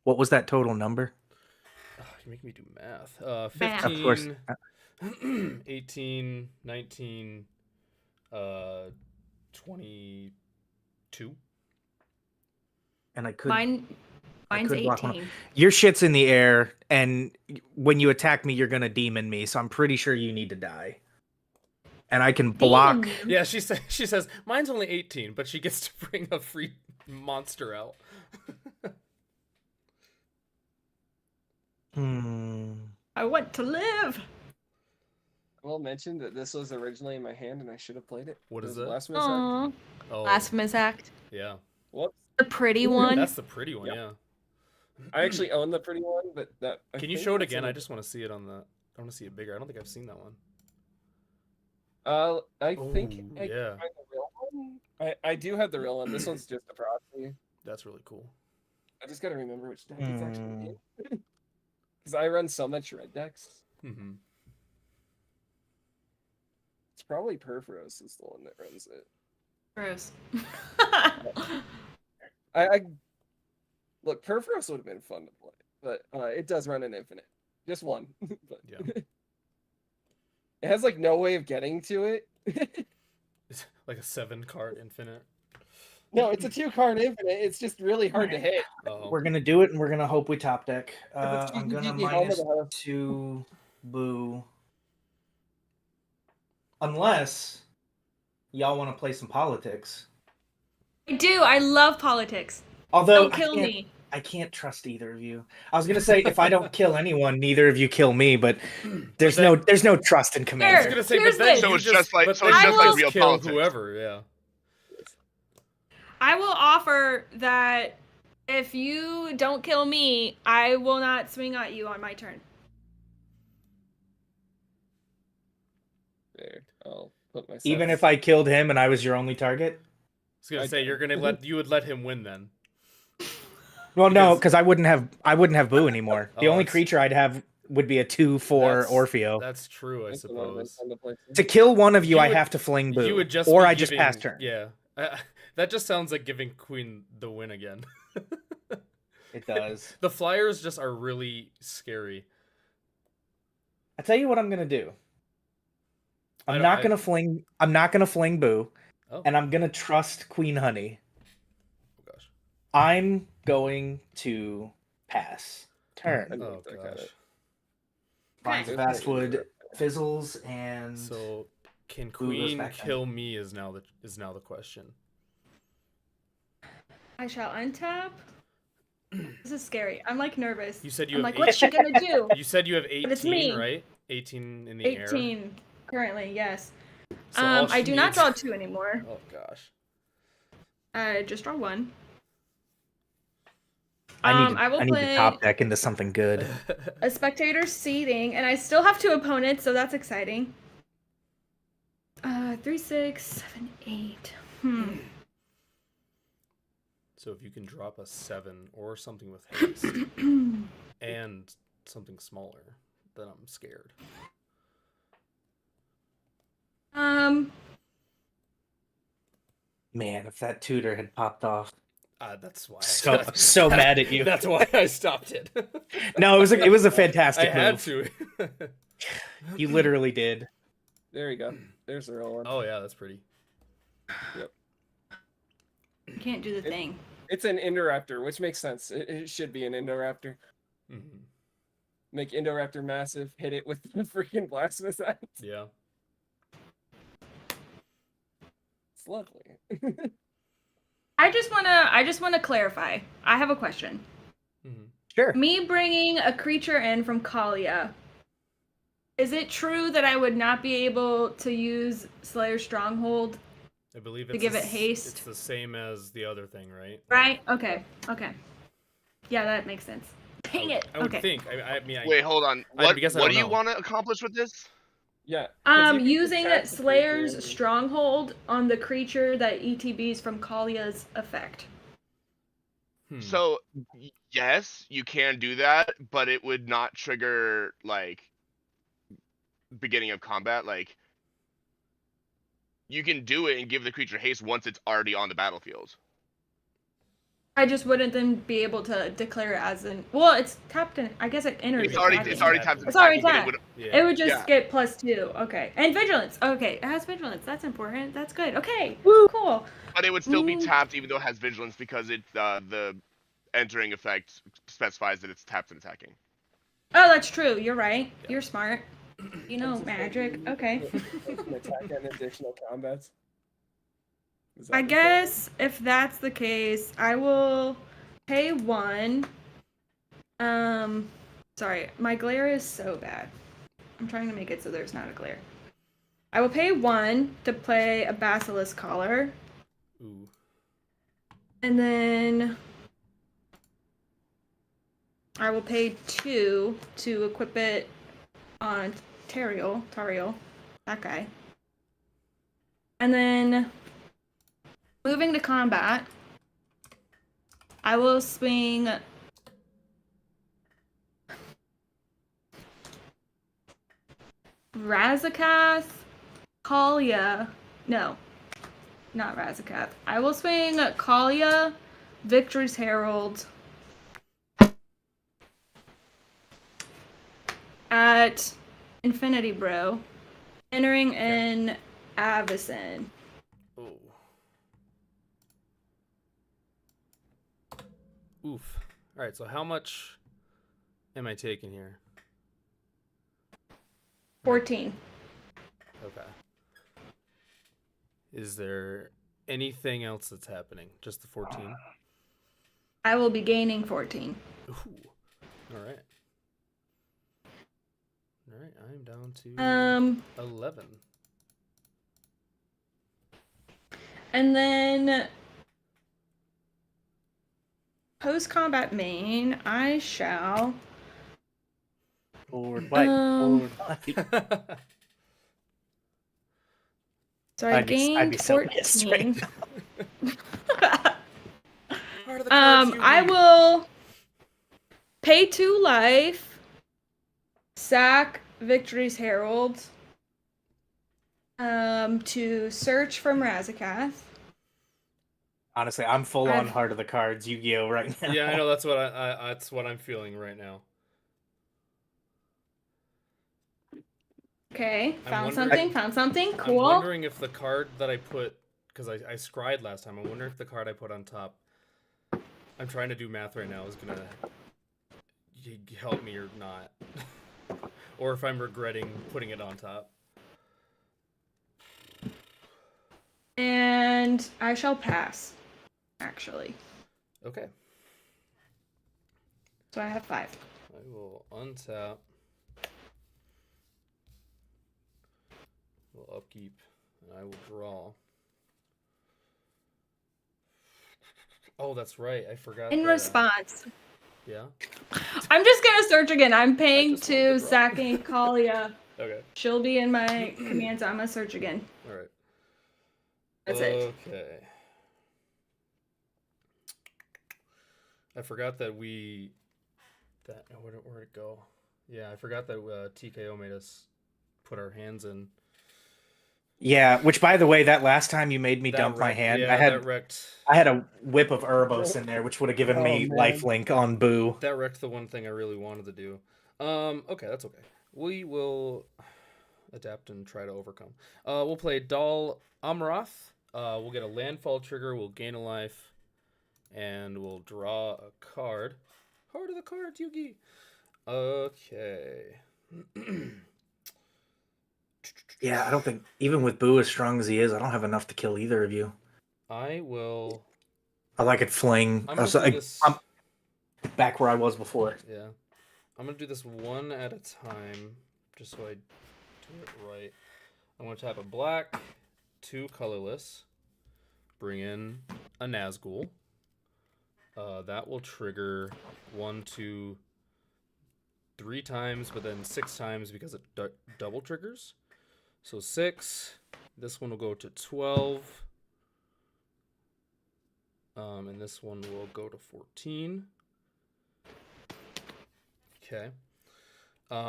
What was that total number? Oh, you make me do math. 15, of course. 18, 19, 22. And I could. Mine's I could block 18. Your shit's in the air, and when you attack me, you're gonna demon me. So I'm pretty sure you need to die. And I can block. Yeah, she says mine's only 18, but she gets to bring a free monster out. I want to live. I will mention that this was originally in my hand, and I should have played it. What is it? Blasphemous Act. Oh, Blasphemous Act. Yeah. Whoops. The pretty one. That's the pretty one, yeah. I actually own the pretty one, but that. Can you show it again? I just want to see it on the. I want to see it bigger. I don't think I've seen that one. I think I yeah. can find the real one. I do have the real one. This one's just a proxy. That's really cool. I just gotta remember which deck it's actually in. Because I run so much red decks. Mm-hmm. It's probably Perforos is the one that runs it. Gross. I look, Perforos would have been fun to play, but it does run an infinite. Just one. But Yeah. it has like no way of getting to it. It's like a 7-card infinite. No, it's a 2-card infinite. It's just really hard to hit. We're gonna do it, and we're gonna hope we top deck. I'm gonna GG -2 boo. Unless y'all want to play some politics. I do. I love politics. Although Don't kill me. I can't trust either of you. I was gonna say if I don't kill anyone, neither of you kill me. But there's no trust in Commander. I was gonna say, Here's but then this. So it's just like real kill politics. whoever, yeah. I will offer that if you don't kill me, I will not swing at you on my turn. There, I'll put myself. Even if I killed him and I was your only target. I was gonna say you would let him win then. Well, no, because I wouldn't have Boo anymore. The only that's- creature I'd have would be a 2/4 Orfeo. That's true, I suppose. To kill one of you, You I would- have to fling Boo, You would just or be I just giving- pass turn. Yeah, that just sounds like giving Queen the win again. It does. The Flyers just are really scary. I tell you what I'm gonna do. I I'm don't- not gonna fling Boo, Oh. and I'm gonna trust Queen Honey. Oh gosh. I'm going to pass turn. Oh gosh. Finds a Vastwood, fizzles, and So can Boo goes Queen back down. kill me is now the question. I shall untap. This is scary. I'm like nervous. You said you I'm have like, what's she gonna do? You said you have 18, But it's me. right? 18 in the air. 18 currently, yes. So all I she do not needs- draw 2 anymore. Oh gosh. I just draw 1. I will need to play top deck into something good. a spectator seeding, and I still have 2 opponents, so that's exciting. 3, 6, 7, 8. So if you can drop a 7 or something with haste and something smaller, then I'm scared. Man, if that tutor had popped off, That's why. so mad at you. That's why I stopped it. No, it was a fantastic I had move. to. You literally did. There you go. There's the real one. Oh yeah, that's pretty. Yep. You can't do the thing. It's an Indoraptor, which makes sense. It should be an Indoraptor. Mm-hmm. Make Indoraptor massive. Hit it with the freaking Blasphemous Act. Yeah. lovely. I just wanna clarify. I have a question. Mm-hmm. Sure. Me bringing a creature in from Kaalia. Is it true that I would not be able to use Slayer's Stronghold? I believe to give it haste. It's the same as the other thing, right? Right? Okay. Yeah, that makes sense. Dang it. I would think. I mean, Wait, hold on. What do you want to accomplish with this? Yeah. Using Slayer's Stronghold on the creature that ETBs from Kaalia's effect. So, yes, you can do that, but it would not trigger, like, beginning of combat. Like, you can do it and give the creature haste once it's already on the battlefield. I just wouldn't then be able to declare it as an. Well, it's tapped in. I guess it enters. It's already tapped. It's already tapped. It would just get +2. Okay, and vigilance. Okay, it has vigilance. That's important. That's good. Okay, woo, cool. But it would still be tapped even though it has vigilance because it the entering effect specifies that it's tapped and attacking. Oh, that's true. You're right. You're smart. You know magic. Okay. Attack and additional combats. I guess if that's the case, I will pay 1. Sorry, my glare is so bad. I'm trying to make it so there's not a glare. I will pay 1 to play a Basilisk Collar. Ooh. And then I will pay 2 to equip it on Tariel, that guy. And then moving to combat, I will swing Razakath, Kaalia. No, not Razakath. I will swing Kaalia, Victory's Herald at Infinity Bro, entering in Avacyn. Oh. Oof. Alright, so how much am I taking here? 14. Okay. Is there anything else that's happening? Just the 14? I will be gaining 14. Ooh. Alright. Alright, I'm down to 11. And then post-combat main, I shall forward bite. So I gained I'd be so 14. pissed right I will pay 2 life, sack Victory's Herald, to search from Razakath. Honestly, I'm full on Heart of the Cards Yu-Gi-Oh right now. Yeah, I know that's what I'm feeling right now. Okay, found something, cool. I'm wondering if the card that I put, because I scryed last time, I wonder if the card I put on top, I'm trying to do math right now, is going to help me or not. Or if I'm regretting putting it on top. And I shall pass, actually. Okay. So I have 5. I will untap. We'll upkeep, and I will draw. Oh, that's right. I forgot. In response. Yeah? I'm just going to search again. I'm paying 2, sacking Kaalia. Okay. She'll be in my command, so I'm going to search again. All right. That's it. Okay. I forgot that we... Where'd it go? Yeah, I forgot that TKO made us put our hands in. Yeah, which by the way, that last time you made me dump my hand, yeah, I had a whip of Urbos in there, which would have given me lifelink on Boo. That wrecked the one thing I really wanted to do. Okay, that's okay. We will adapt and try to overcome. We'll play Dal Amroth. We'll get a landfall trigger, we'll gain a life, and we'll draw a card. Heart of the Cards, Yugi! Okay. Yeah, I don't think even with Boo as strong as he is, I don't have enough to kill either of you. I will. I like it fling. I'm gonna do this. I'm back where I was before. Yeah, I'm gonna do this one at a time, just so I do it right. I'm gonna tap a black, 2 colorless, bring in a Nazgul. That will trigger 1, 2, 3 times, but then 6 times because it double triggers. So 6. This one will go to 12. And this one will go to 14. Okay.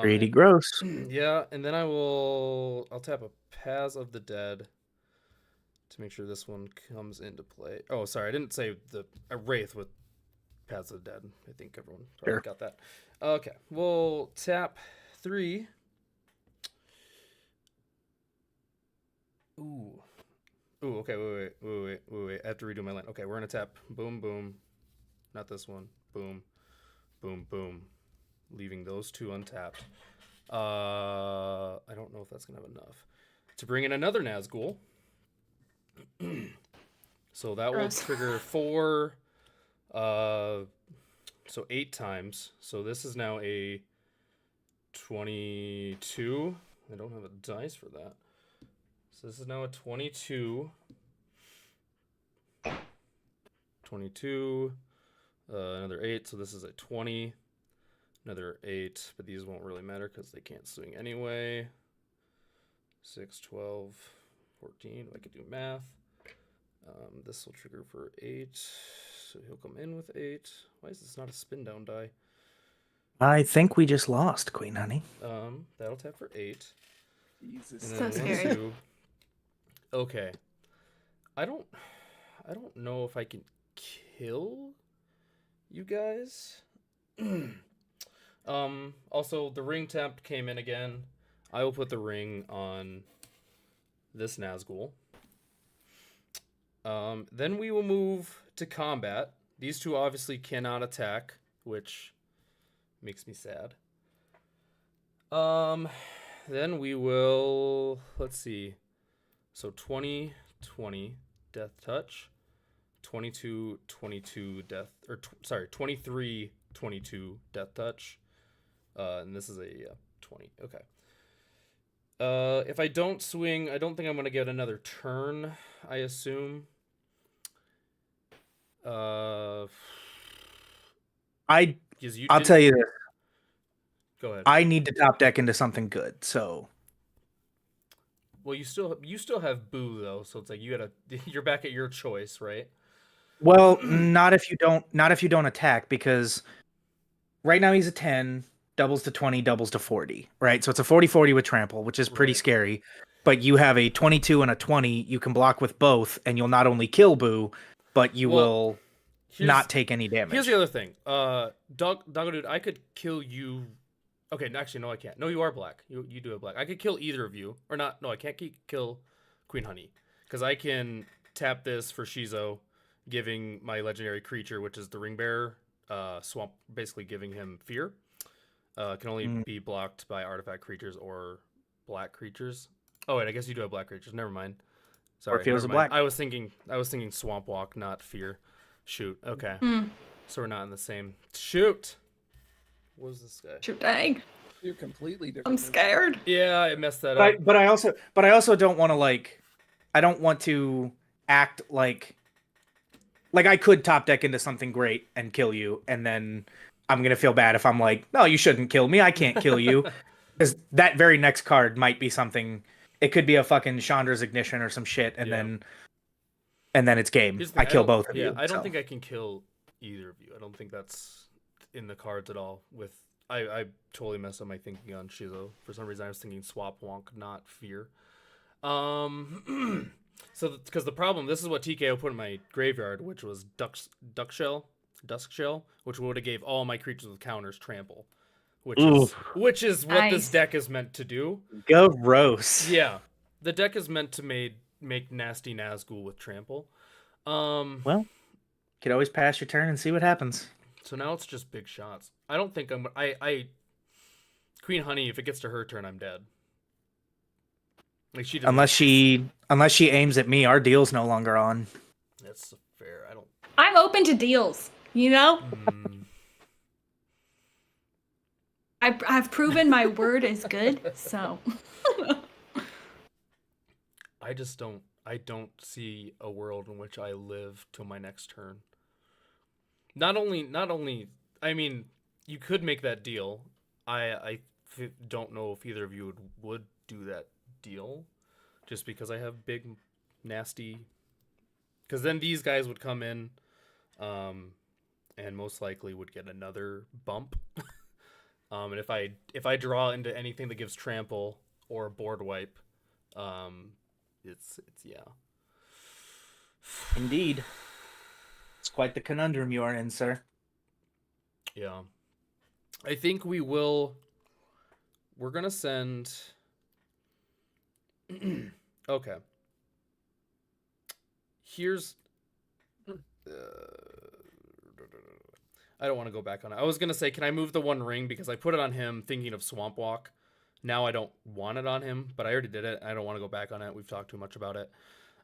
Pretty gross. Yeah, and then I'll tap a Paz of the Dead to make sure this one comes into play. Oh, sorry, I didn't say a Wraith with Paz of the Dead. I think everyone probably got that. Okay, we'll tap 3. Ooh, okay, wait. I have to redo my line. Okay, we're gonna tap boom, boom. Not this one. Boom, boom, boom. Leaving those 2 untapped. I don't know if that's gonna have enough to bring in another Nazgul. So that will trigger 4. So 8 times. So this is now a 22. I don't have a dice for that. So this is now a 22. 22. Another 8. So this is a 20. Another 8. But these won't really matter because they can't swing anyway. 6, 12, 14. I could do math. This will trigger for 8. So he'll come in with 8. Why is this not a spin down die? I think we just lost, Queen Honey. That'll tap for 8. Jesus. And then So 1, scary. 2. Okay. I don't know if I can kill you guys. Also the ring temp came in again. I will put the ring on this Nazgul. Then we will move to combat. These 2 obviously cannot attack, which makes me sad. Then we will, let's see. So 20, 20 death touch, 22, 22 death, or 23, 22 death touch. And this is a 20. Okay. If I don't swing, I don't think I'm going to get another turn, I assume. I'll I'll tell you this. Go ahead. I need to top deck into something good, so. Well, you still have Boo though, so it's like you're back at your choice, right? Well, not if you don't attack, because right now he's a 10, doubles to 20, doubles to 40, right? So it's a 40-40 with trample, which is pretty scary. But you have a 22 and a 20, you can block with both, and you'll not only kill Boo, but you will not take any damage. Here's the other thing. Doggo Dude, I could kill you. Okay, actually, no, I can't. No, you are black. You do have black. I could kill either of you. Or not. No, I can't kill Queen Honey. Because I can tap this for Shizo, giving my legendary creature, which is the Ring Bearer, Swamp, basically giving him fear. Can only be blocked by artifact creatures or black creatures. Oh, wait, I guess you do have black creatures. Never mind. Sorry, Orfeo's a black. I was thinking Swamp Walk, not fear. Shoot. Okay. So we're not in the same. Shoot. What was this guy? Shoot, dang. You're completely different. I'm scared. Yeah, I messed that up. But I also don't want to I don't want to act like I could top deck into something great and kill you, and then I'm gonna feel bad if I'm like, no, you shouldn't kill me. I can't kill you, because that very next card might be something. It could be a fucking Chandra's Ignition or some shit, and then it's game. I kill both of you. Yeah, I don't think I can kill either of you. I don't think that's in the cards at all. I totally messed up my thinking on Shizo. For some reason, I was thinking Swap Wonk, not Fear. So because the problem, this is what TKO put in my graveyard, which was Dusk Shell, which would have gave all my creatures with counters trample, which is what this deck is meant to do. Gross. Yeah, the deck is meant to make nasty Nazgul with trample. Well, you could always pass your turn and see what happens. So now it's just big shots. I don't think I Queen Honey, if it gets to her turn, I'm dead. Like she unless she aims at me, our deal's no longer on. That's fair. I don't. I'm open to deals. You know. I've proven my word is good, so. I just don't. I don't see a world in which I live till my next turn. Not only. I mean, you could make that deal. I don't know if either of you would do that deal, just because I have big, nasty. Because then these guys would come in, and most likely would get another bump. And if I draw into anything that gives trample or board wipe, it's yeah. Indeed. It's quite the conundrum you are in, sir. Yeah. I think we're gonna send okay. Here's I don't want to go back on it. I was gonna say, can I move the one ring because I put it on him thinking of Swamp Walk. Now I don't want it on him, but I already did it. I don't want to go back on it. We've talked too much about it.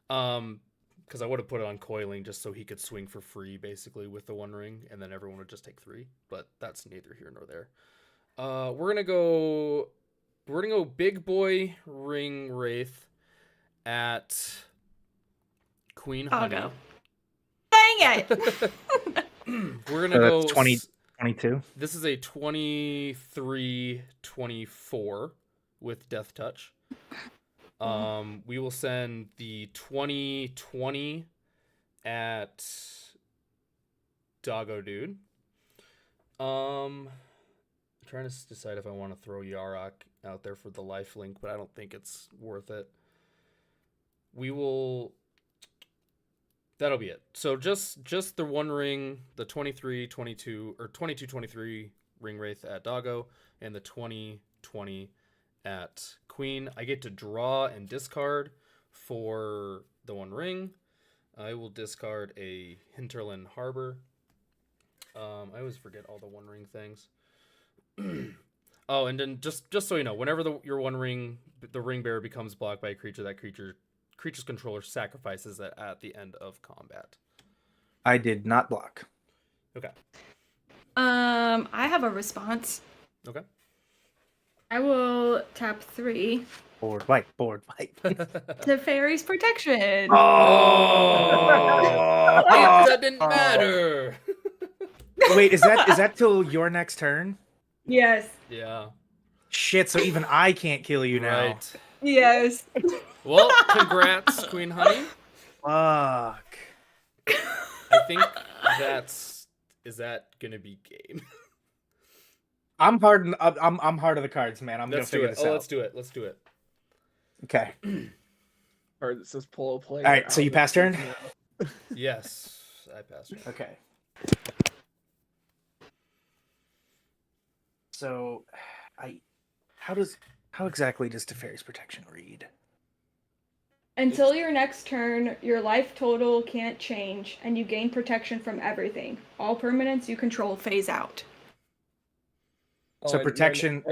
Because I would have put it on Coiling just so he could swing for free, basically, with the one ring, and then everyone would just take 3. But that's neither here nor there. We're gonna go Big Boy Ring Wraith at Queen Honey. I'll go. Dang it! We're gonna go 22. This is a 23-24 with Death Touch. We will send the 20-20 at Doggo Dude. I'm trying to decide if I want to throw Yarok out there for the life link, but I don't think it's worth it. That'll be it. So just the one ring, the 23-22 or 22-23 ring wraith at Doggo, and the 20-20 at Queen. I get to draw and discard for the one ring. I will discard a Hinterland Harbor. I always forget all the one ring things. Oh, and then just so you know, whenever your one ring, the ring bearer becomes blocked by a creature, that creature's controller sacrifices it at the end of combat. I did not block. Okay. I have a response. Okay. I will tap 3 Board wipe. to Fairy's Protection. Oh, it doesn't matter. Wait, is that till your next turn? Yes. Yeah. Shit, so even I can't kill you now. Right. Yes. Well, congrats, Queen Honey. Fuck. I think is that gonna be game? I'm hard of the cards, man. I'm gonna figure this out. Let's do it. Okay. Card that says polo play. All right, so you pass turn? Yes, I passed turn. Okay. So, how exactly does Teferi's Protection read? Until your next turn, your life total can't change, and you gain protection from everything. All permanents you control phase out. So protection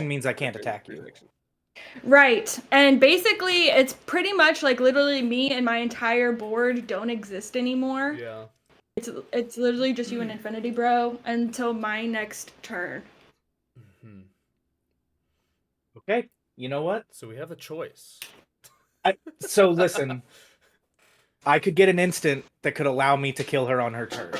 means I can't attack you. Right, and basically it's pretty much like literally me and my entire board don't exist anymore. Yeah. It's literally just you and Infinity Bro until my next turn. Mm-hmm. Okay, you know what? So we have a choice. So listen, I could get an instant that could allow me to kill her on her turn.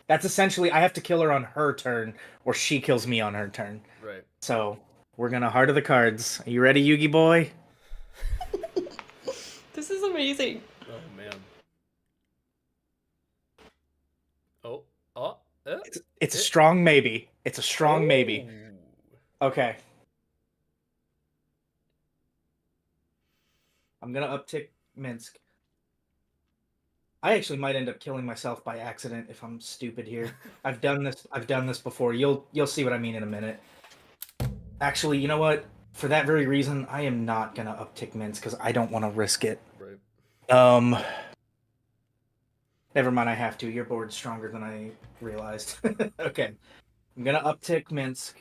That's essentially, I have to kill her on her turn, or she kills me on her turn. Right. So, we're gonna Heart of the Cards. Are you ready, Yugi boy? This is amazing. Oh, man. It's a strong maybe. It's a strong maybe. Okay. I'm gonna uptick Minsk. I actually might end up killing myself by accident if I'm stupid here. I've done this before. You'll see what I mean in a minute. Actually, you know what? For that very reason, I am not gonna uptick Minsk because I don't want to risk it. Right. Never mind, I have to. Your board's stronger than I realized. Okay. I'm gonna uptick Minsk.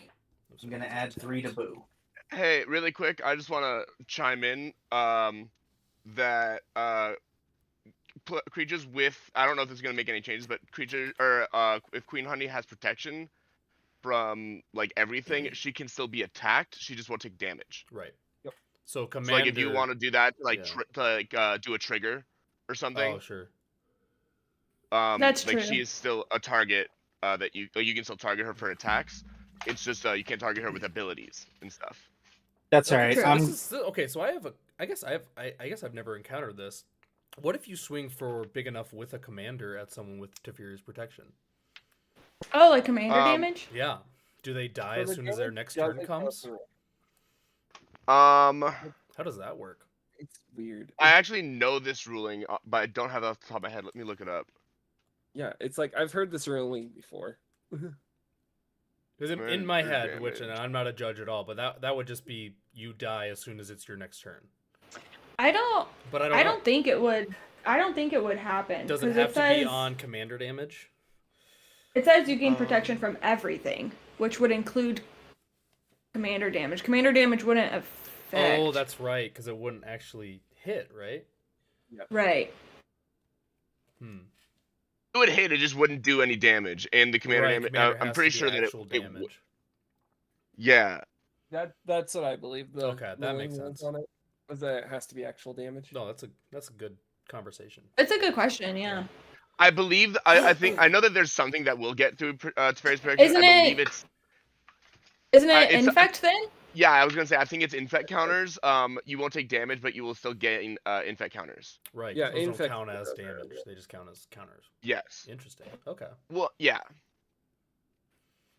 I'm gonna add 3 to Boo. Hey, really quick, I just want to chime in. That creatures with, I don't know if this is gonna make any changes, but creatures or if Queen Honey has protection from like everything, she can still be attacked. She just won't take damage. Right. Yep. So So commander. like if you want to do that, like Yeah. do a trigger or something. Oh sure. That's like true. she is still a target that you can still target her for attacks. It's just you can't target her with abilities and stuff. That's all Okay, right. so this is, okay, so I have a. I guess I've never encountered this. What if you swing for big enough with a commander at someone with Teferi's protection? Oh, like commander damage? Yeah. Do they die as soon as their next turn comes? How does that work? It's weird. I actually know this ruling, but I don't have it off the top of my head. Let me look it up. Yeah, it's like I've heard this ruling before. Because in my head, which and I'm not a judge at all, but that would just be you die as soon as it's your next turn. I don't. But I don't think it would. I don't think it would happen. Does it have to be on commander damage? It says you gain protection from everything, which would include commander damage. Commander damage wouldn't affect. Oh, that's right, because it wouldn't actually hit, right? Yep. Right. It would hit, it just wouldn't do any damage. And the commander damage, I'm pretty sure that it would. Yeah. That's what I believe. Okay, that makes sense. On it was that it has to be actual damage. No, that's a good conversation. It's a good question, yeah. I believe I think I know that there's something that will get through Teferi's protection. Isn't it infect then? Yeah, I was gonna say I think it's infect counters. You won't take damage, but you will still gain infect counters. Right. Yeah, those infect don't count as damage. They just count as counters. Yes. Interesting. Okay. Well, yeah.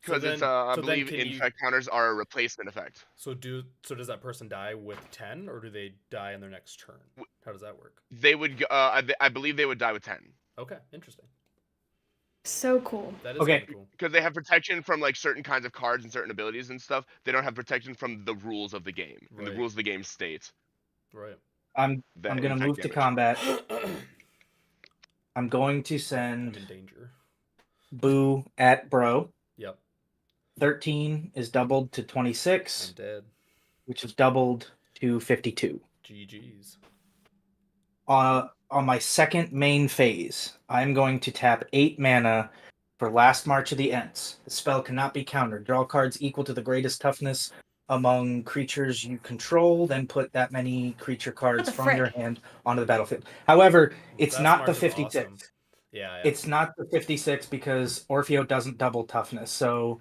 Because it's I believe infect counters are a replacement effect. So does that person die with 10, or do they die in their next turn? How does that work? They would. I believe they would die with 10. Okay, interesting. So cool. That is kind of cool. Because they have protection from like certain kinds of cards and certain abilities and stuff. They don't have protection from the rules of the game. Right. And the rules of the game state. Right. I'm gonna move to combat. I'm going to send I'm in danger. Boo at Bro. Yep. 13 is doubled to 26. I'm dead. Which is doubled to 52. GG's. On my second main phase, I'm going to tap 8 mana for Last March of the Ents. The spell cannot be countered. Draw cards equal to the greatest toughness among creatures you control, then put that many creature cards from your hand onto the battlefield. However, it's not the 56. Awesome. Yeah. It's not the 56 because Orfeo doesn't double toughness. So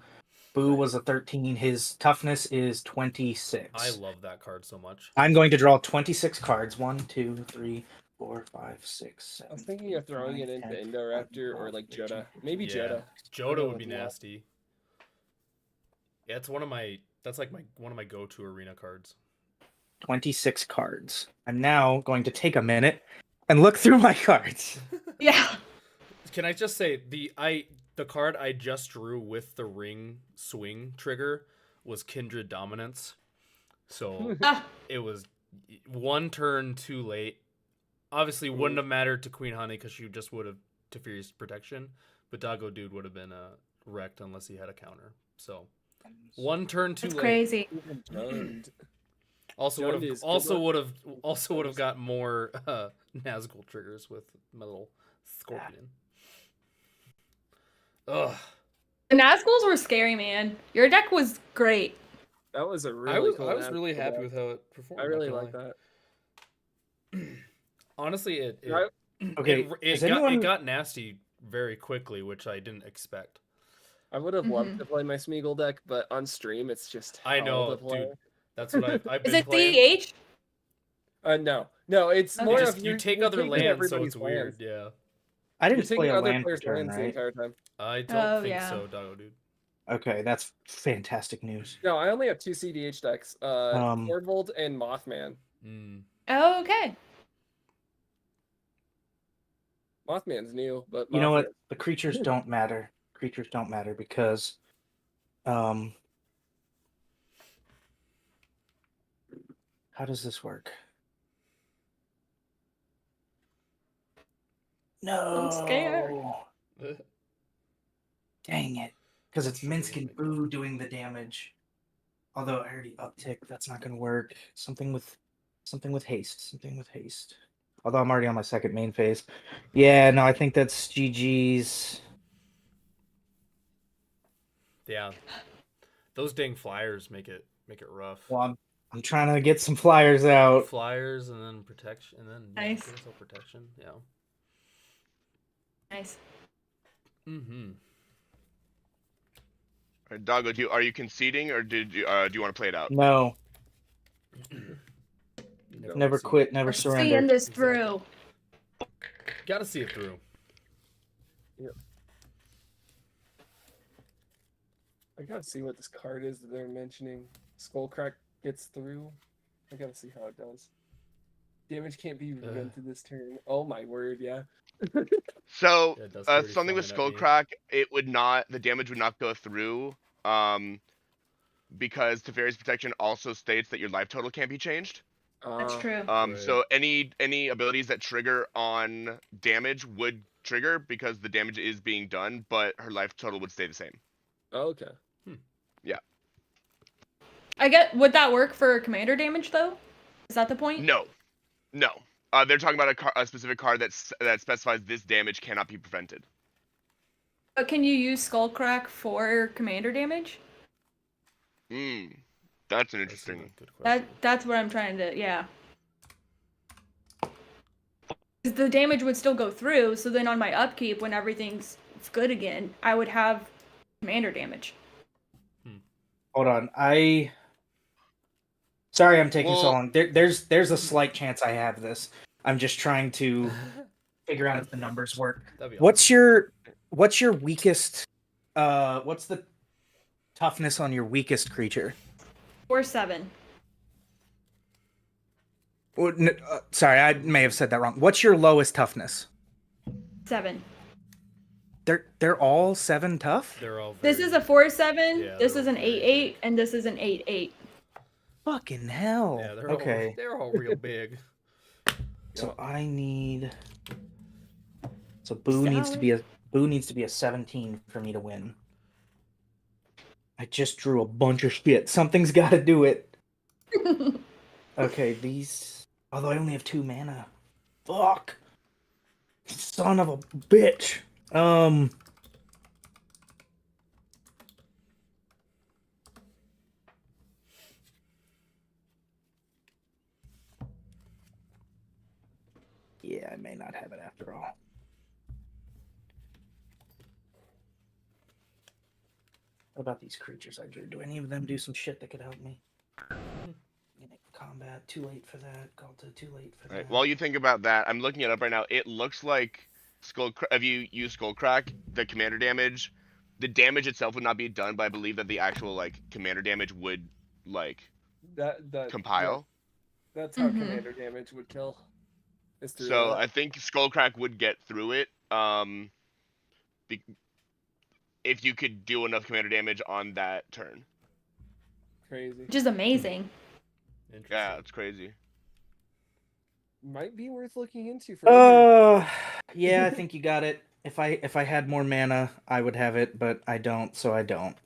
Boo was a 13. His toughness is 26. I love that card so much. I'm going to draw 26 cards. 1, 2, 3, 4, 5, 6, 7. I was thinking of throwing it into Indoraptor or like Joda. Maybe Joda. Joda would be nasty. Yeah, it's one of my go-to arena cards. 26 cards. I'm now going to take a minute and look through my cards. Yeah. Can I just say the card I just drew with the ring swing trigger was Kindred Dominance. So it was one turn too late. Obviously wouldn't have mattered to Queen Honey because she just would have Teferi's protection, but Doggo Dude would have been wrecked unless he had a counter. So one turn too late. That's crazy. Also would have got more Nazgul triggers with my little Scorpion. Ugh. The Nazguls were scary, man. Your deck was great. That was a really cool. I was really happy with how it performed. I really like that. Honestly, it got nasty very quickly, which I didn't expect. I would have loved to play my Smeagol deck, but on stream it's just I know, dude. That's what I've been playing. Is it CH? No, it's more of you take other lands, so it's weird. Yeah. I didn't take play other land players' turn, lands the right? entire time. I don't think so, Doggo Dude. Okay, that's fantastic news. No, I only have 2 CDH decks. Nordvold and Mothman. Oh, okay. Mothman's new, but you know what? The creatures don't matter. Creatures don't matter because how does this work? No. I'm scared. Dang it. Because it's Minsk and Boo doing the damage Although I already uptick, that's not gonna work. Something with haste. Something with haste. Although I'm already on my second main phase. Yeah, no, I think that's GG's. Yeah. Those dang flyers make it rough. Well, I'm trying to get some flyers out. Flyers and then protection and then Nice. give yourself protection. Yeah. Nice. Mm-hmm. Doggo, are you conceding or do you want to play it out? No. Never quit, never surrender. Seeing this through. Gotta see it through. Yep. I gotta see what this card is that they're mentioning. Skullcrack gets through. I gotta see how it does. Damage can't be prevented this turn. Oh my word, yeah. So Yeah, something with flying at me. Skullcrack, the damage would not go through, because Teferi's protection also states that your life total can't be changed. That's true. Right. So any abilities that trigger on damage would trigger because the damage is being done, but her life total would stay the same. Okay. Yeah. Would that work for commander damage though? Is that the point? No. They're talking about a specific card that specifies this damage cannot be prevented. But can you use Skullcrack for commander damage? That's an interesting. Good question. That's what I'm trying to, yeah. 'Cause the damage would still go through, so then on my upkeep, when everything's good again, I would have commander damage. Hold on, Sorry, I'm taking so Well- long. There's a slight chance I have this. I'm just trying to figure out if the numbers work. That'd be What's your weakest? What's the toughness on your weakest creature? 4/7. Sorry, I may have said that wrong. What's your lowest toughness? 7. They're all 7 tough? They're all This very- is a 4/7. Yeah, this they're is all an very 8/8, and this is an 8/8. Fucking hell. Yeah, they're okay. they're all real big. So I need. So Boo needs to be a 17 for me to win. I just drew a bunch of shit. Something's got to do it. Okay, these. Although I only have 2 mana. Fuck. Son of a bitch. Yeah, I may not have it after all. What about these creatures I drew? Do any of them do some shit that could help me? Combat, too late for that. Galta, too late for that. Right. While you think about that, I'm looking it up right now. It looks like if you use Skullcrack, the commander damage, the damage itself would not be done, but I believe that the actual commander damage would that compile. That's how commander damage would kill. So I think Skullcrack would get through it. If you could do enough commander damage on that turn. Crazy. Which is amazing. Yeah, it's crazy. Might be worth looking into for. Yeah, I think you got it. If I had more mana, I would have it, but I don't, so I don't.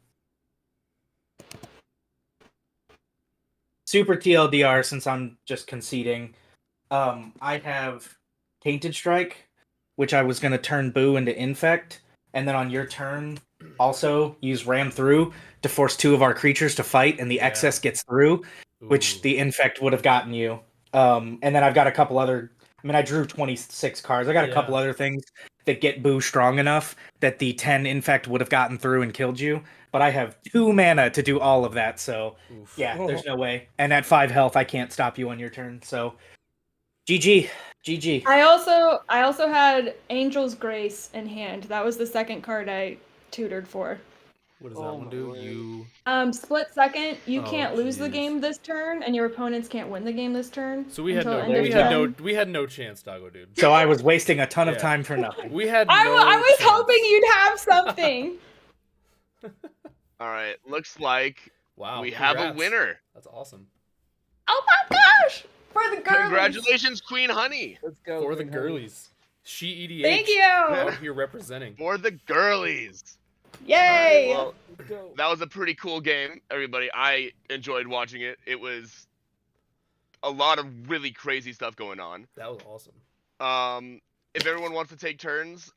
Super TLDR, since I'm just conceding. I have Tainted Strike, which I was gonna turn Boo into Infect, and then on your turn, also use Ram Through to force 2 of our creatures to fight, and the excess gets through, which the Infect would have gotten you. And then I've got a couple other. I mean, I drew 26 cards. I got a couple other things that get Boo strong enough that the 10 Infect would have gotten through and killed you. But I have 2 mana to do all of that, so yeah, there's no way. And at 5 health, I can't stop you on your turn. So, GG. I also had Angel's Grace in hand. That was the second card I tutored for. What does that one do? You split second. You Oh, can't lose the jeez. game this turn, and your opponents can't win the game this turn. So we had until no end of turn. we had no chance, Doggo dude. So I was wasting a ton of Yeah. time for nothing. We had I no was chance. hoping you'd have something. All right, looks like Wow. we have a congrats. winner. That's awesome. Oh my gosh! For the girls. Congratulations, Queen Honey. Let's go. For the Queen Honey. girlies. She EDH. Thank you. Out here representing. For the girlies. Yay! Well, that was a pretty cool game, everybody. I enjoyed watching it. It was a lot of really crazy stuff going on. That was awesome. If everyone wants to take turns,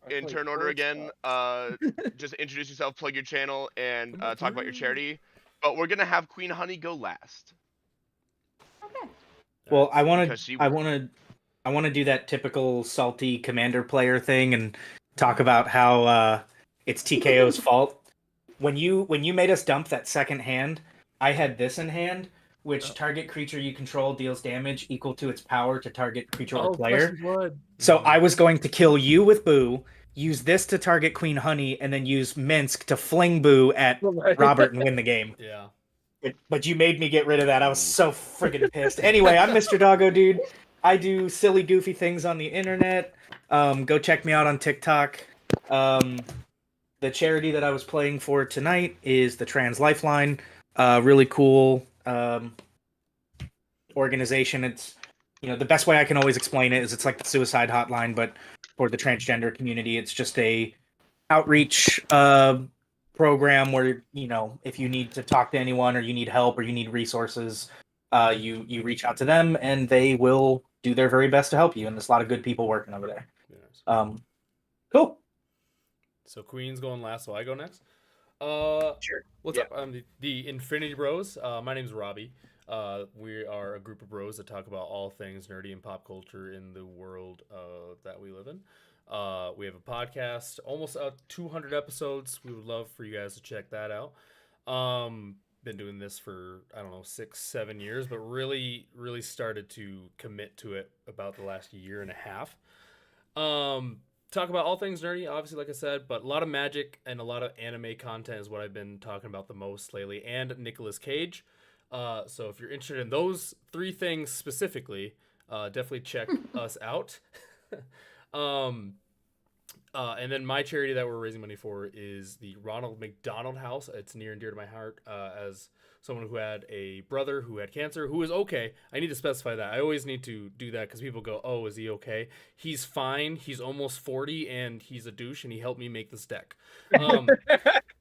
in turn order again, just introduce yourself, plug your channel, and talk about your charity. But we're gonna have Queen Honey go last. Okay. Well, I want to do that typical salty commander player thing and talk about how it's TKO's fault. When you made us dump that second hand, I had this in hand, which target creature you control deals damage equal to its power to target creature or player. So I was going to kill you with Boo, use this to target Queen Honey, and then use Minsk to fling Boo at Robert and win the game. Yeah. But you made me get rid of that. I was so friggin' pissed. Anyway, I'm Mr. Doggo Dude. I do silly, goofy things on the internet. Go check me out on TikTok. The charity that I was playing for tonight is the Trans Lifeline. Really cool organization. It's, the best way I can always explain it is it's like the suicide hotline, but for the transgender community. It's just a outreach program where, if you need to talk to anyone or you need help or you need resources, you reach out to them and they will do their very best to help you. And there's a lot of good people working over there. Yes. Cool. So Queen's going last, so I go next. Sure. What's up? I'm the Infinity Bros. My name's Robbie. We are a group of bros that talk about all things nerdy and pop culture in the world that we live in. We have a podcast, almost 200 episodes. We would love for you guys to check that out. Been doing this for, 6-7 years, but really started to commit to it about the last year and a half. Talk about all things nerdy, obviously, like I said, but a lot of magic and a lot of anime content is what I've been talking about the most lately, and Nicolas Cage. So if you're interested in those 3 things specifically, definitely check us out. And then my charity that we're raising money for is the Ronald McDonald House. It's near and dear to my heart as someone who had a brother who had cancer, who is okay. I need to specify that. I always need to do that because people go, oh, is he okay? He's fine. He's almost 40 and he's a douche and he helped me make this deck.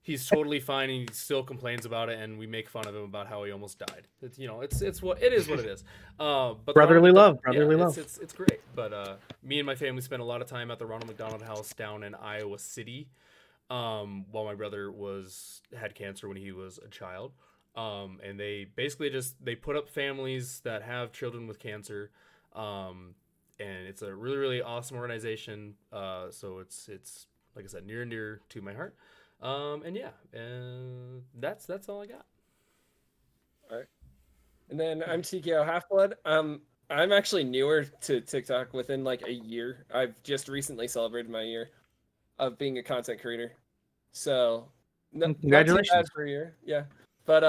He's totally fine and he still complains about it and we make fun of him about how he almost died. It's what it is. But brotherly love. It's great. But me and my family spent a lot of time at the Ronald McDonald House down in Iowa City while my brother had cancer when he was a child. And they basically they put up families that have children with cancer. And it's a really, really awesome organization. So it's like I said, near and dear to my heart. And that's all I got. All right. And then I'm TKO Half-Blood. I'm actually newer to TikTok within like a year. I've just recently celebrated my year of being a content creator. So congratulations. Not too bad for a year. Yeah. But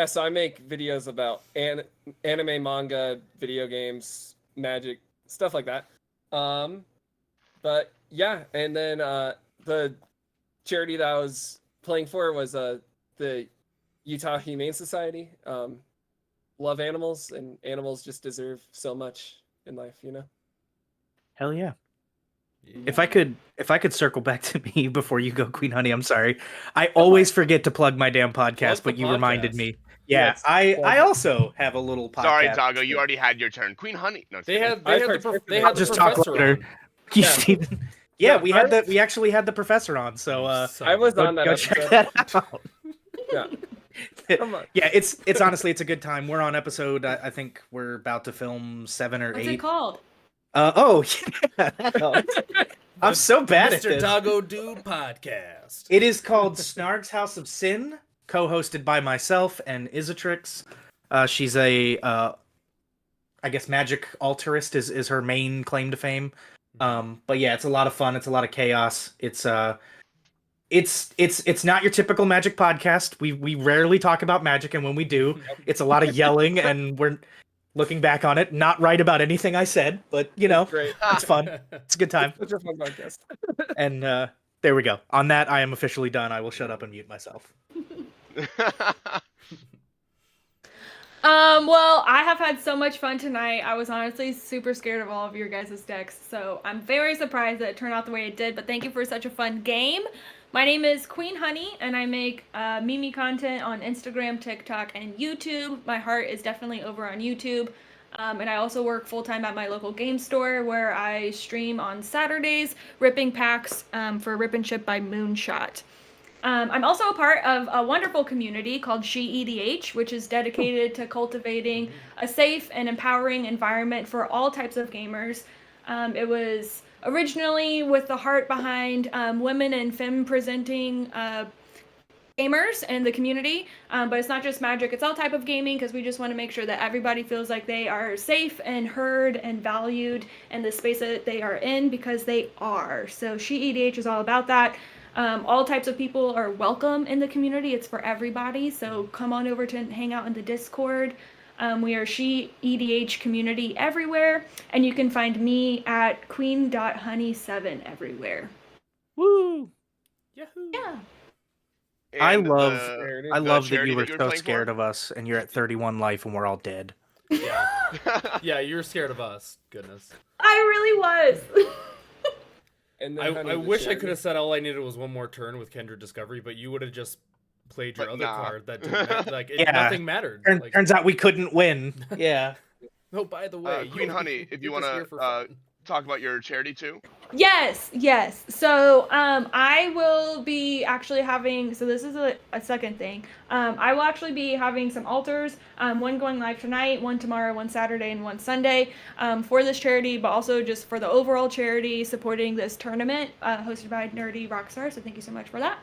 so I make videos about anime, manga, video games, magic, stuff like that. But yeah, and then the charity that I was playing for was the Utah Humane Society. Love animals, and animals just deserve so much in life, Hell yeah. If I could circle back to me before you go, Queen Honey, I'm sorry. I always forget to plug my damn podcast, but you reminded me. Yeah, I also have a little podcast. Sorry, Doggo, you already had your turn. Queen Honey. No, they had the just talk later. Yeah, we actually had the professor on, so I was on that episode. Check that out. Yeah. Come on. Yeah, it's honestly it's a good time. We're on episode I think we're about to film 7 or 8. What's it called? I'm so bad at Mr. this. Doggo Dude podcast. It is called Snarg's House of Sin, co-hosted by myself and Isatrix. She's a I guess magic altarist is her main claim to fame. But yeah, it's a lot of fun. It's a lot of chaos. It's not your typical magic podcast. We rarely talk about magic, and when we do, it's a lot of yelling, and we're looking back on it, not right about anything I said, but it's fun. It's a good time. It's a fun podcast. And there we go. On that, I am officially done. I will shut up and mute myself. Well, I have had so much fun tonight. I was honestly super scared of all of your guys' decks, so I'm very surprised that it turned out the way it did, but thank you for such a fun game. My name is Queen Honey, and I make Mimi content on Instagram, TikTok, and YouTube. My heart is definitely over on YouTube. And I also work full-time at my local game store where I stream on Saturdays, ripping packs for Rip and Ship by Moonshot. I'm also a part of a wonderful community called SheEDH, which is dedicated to cultivating a safe and empowering environment for all types of gamers. It was originally with the heart behind women and femme presenting gamers and the community, but it's not just Magic, it's all type of gaming because we just want to make sure that everybody feels like they are safe and heard and valued in the space that they are in, because they are. So SheEDH is all about that. All types of people are welcome in the community. It's for everybody. So come on over to hang out in the Discord. We are SheEDH community everywhere. And you can find me at queen.honey7 everywhere. Woo! Yahoo! Yeah. I And love that you were that so scared of us, and you're at 31 life and we're all dead. Yeah. Yeah, you're scared of us. Goodness. I really was. And then I wish I could have said all I needed was one more turn with Kindred Discovery, but you would have just played your other card that didn't like nothing mattered. Turns out we couldn't win. Yeah. Oh, by the way, Queen Honey, if you want to talk about your charity too. Yes. So I will be actually having, so this is a second thing. I will actually be having some altars, one going live tonight, one tomorrow, one Saturday, and one Sunday for this charity, but also just for the overall charity supporting this tournament hosted by Nerdy Rockstar. So thank you so much for that.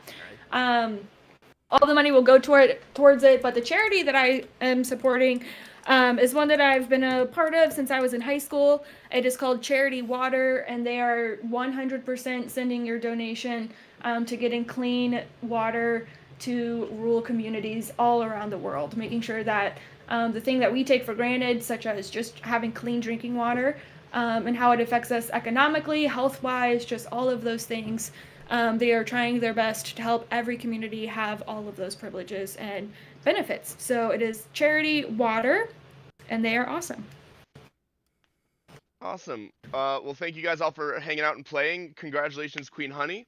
All the money will go towards it, but the charity that I am supporting is one that I've been a part of since I was in high school. It is called Charity Water, and they are 100% sending your donation to getting clean water to rural communities all around the world, making sure that the thing that we take for granted, such as just having clean drinking water, and how it affects us economically, health-wise, just all of those things. They are trying their best to help every community have all of those privileges and benefits. So it is Charity Water, and they are awesome. Awesome. Well, thank you guys all for hanging out and playing. Congratulations, Queen Honey.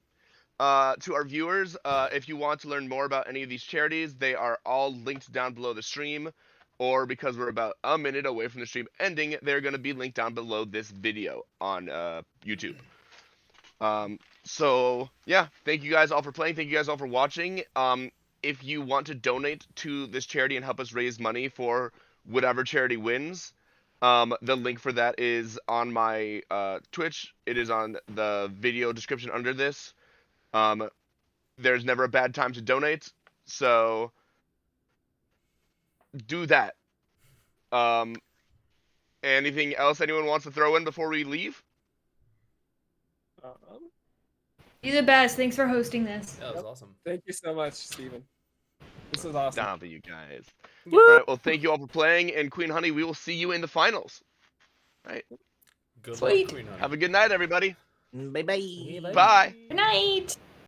To our viewers, if you want to learn more about any of these charities, they are all linked down below the stream, or because we're about a minute away from the stream ending, they're going to be linked down below this video on YouTube. So yeah, thank you guys all for playing. Thank you guys all for watching. If you want to donate to this charity and help us raise money for whatever charity wins, the link for that is on my Twitch. It is on the video description under this. There's never a bad time to donate, so do that. Anything else anyone wants to throw in before we leave? You're the best. Thanks for hosting this. That was awesome. Thank you so much, Steven. This was awesome. Down to you guys. All right, well, thank you all for playing, and Queen Honey, we will see you in the finals. All right. Good Sweet. luck, Queen Honey. Have a good night, everybody. Bye-bye. Bye. Good night.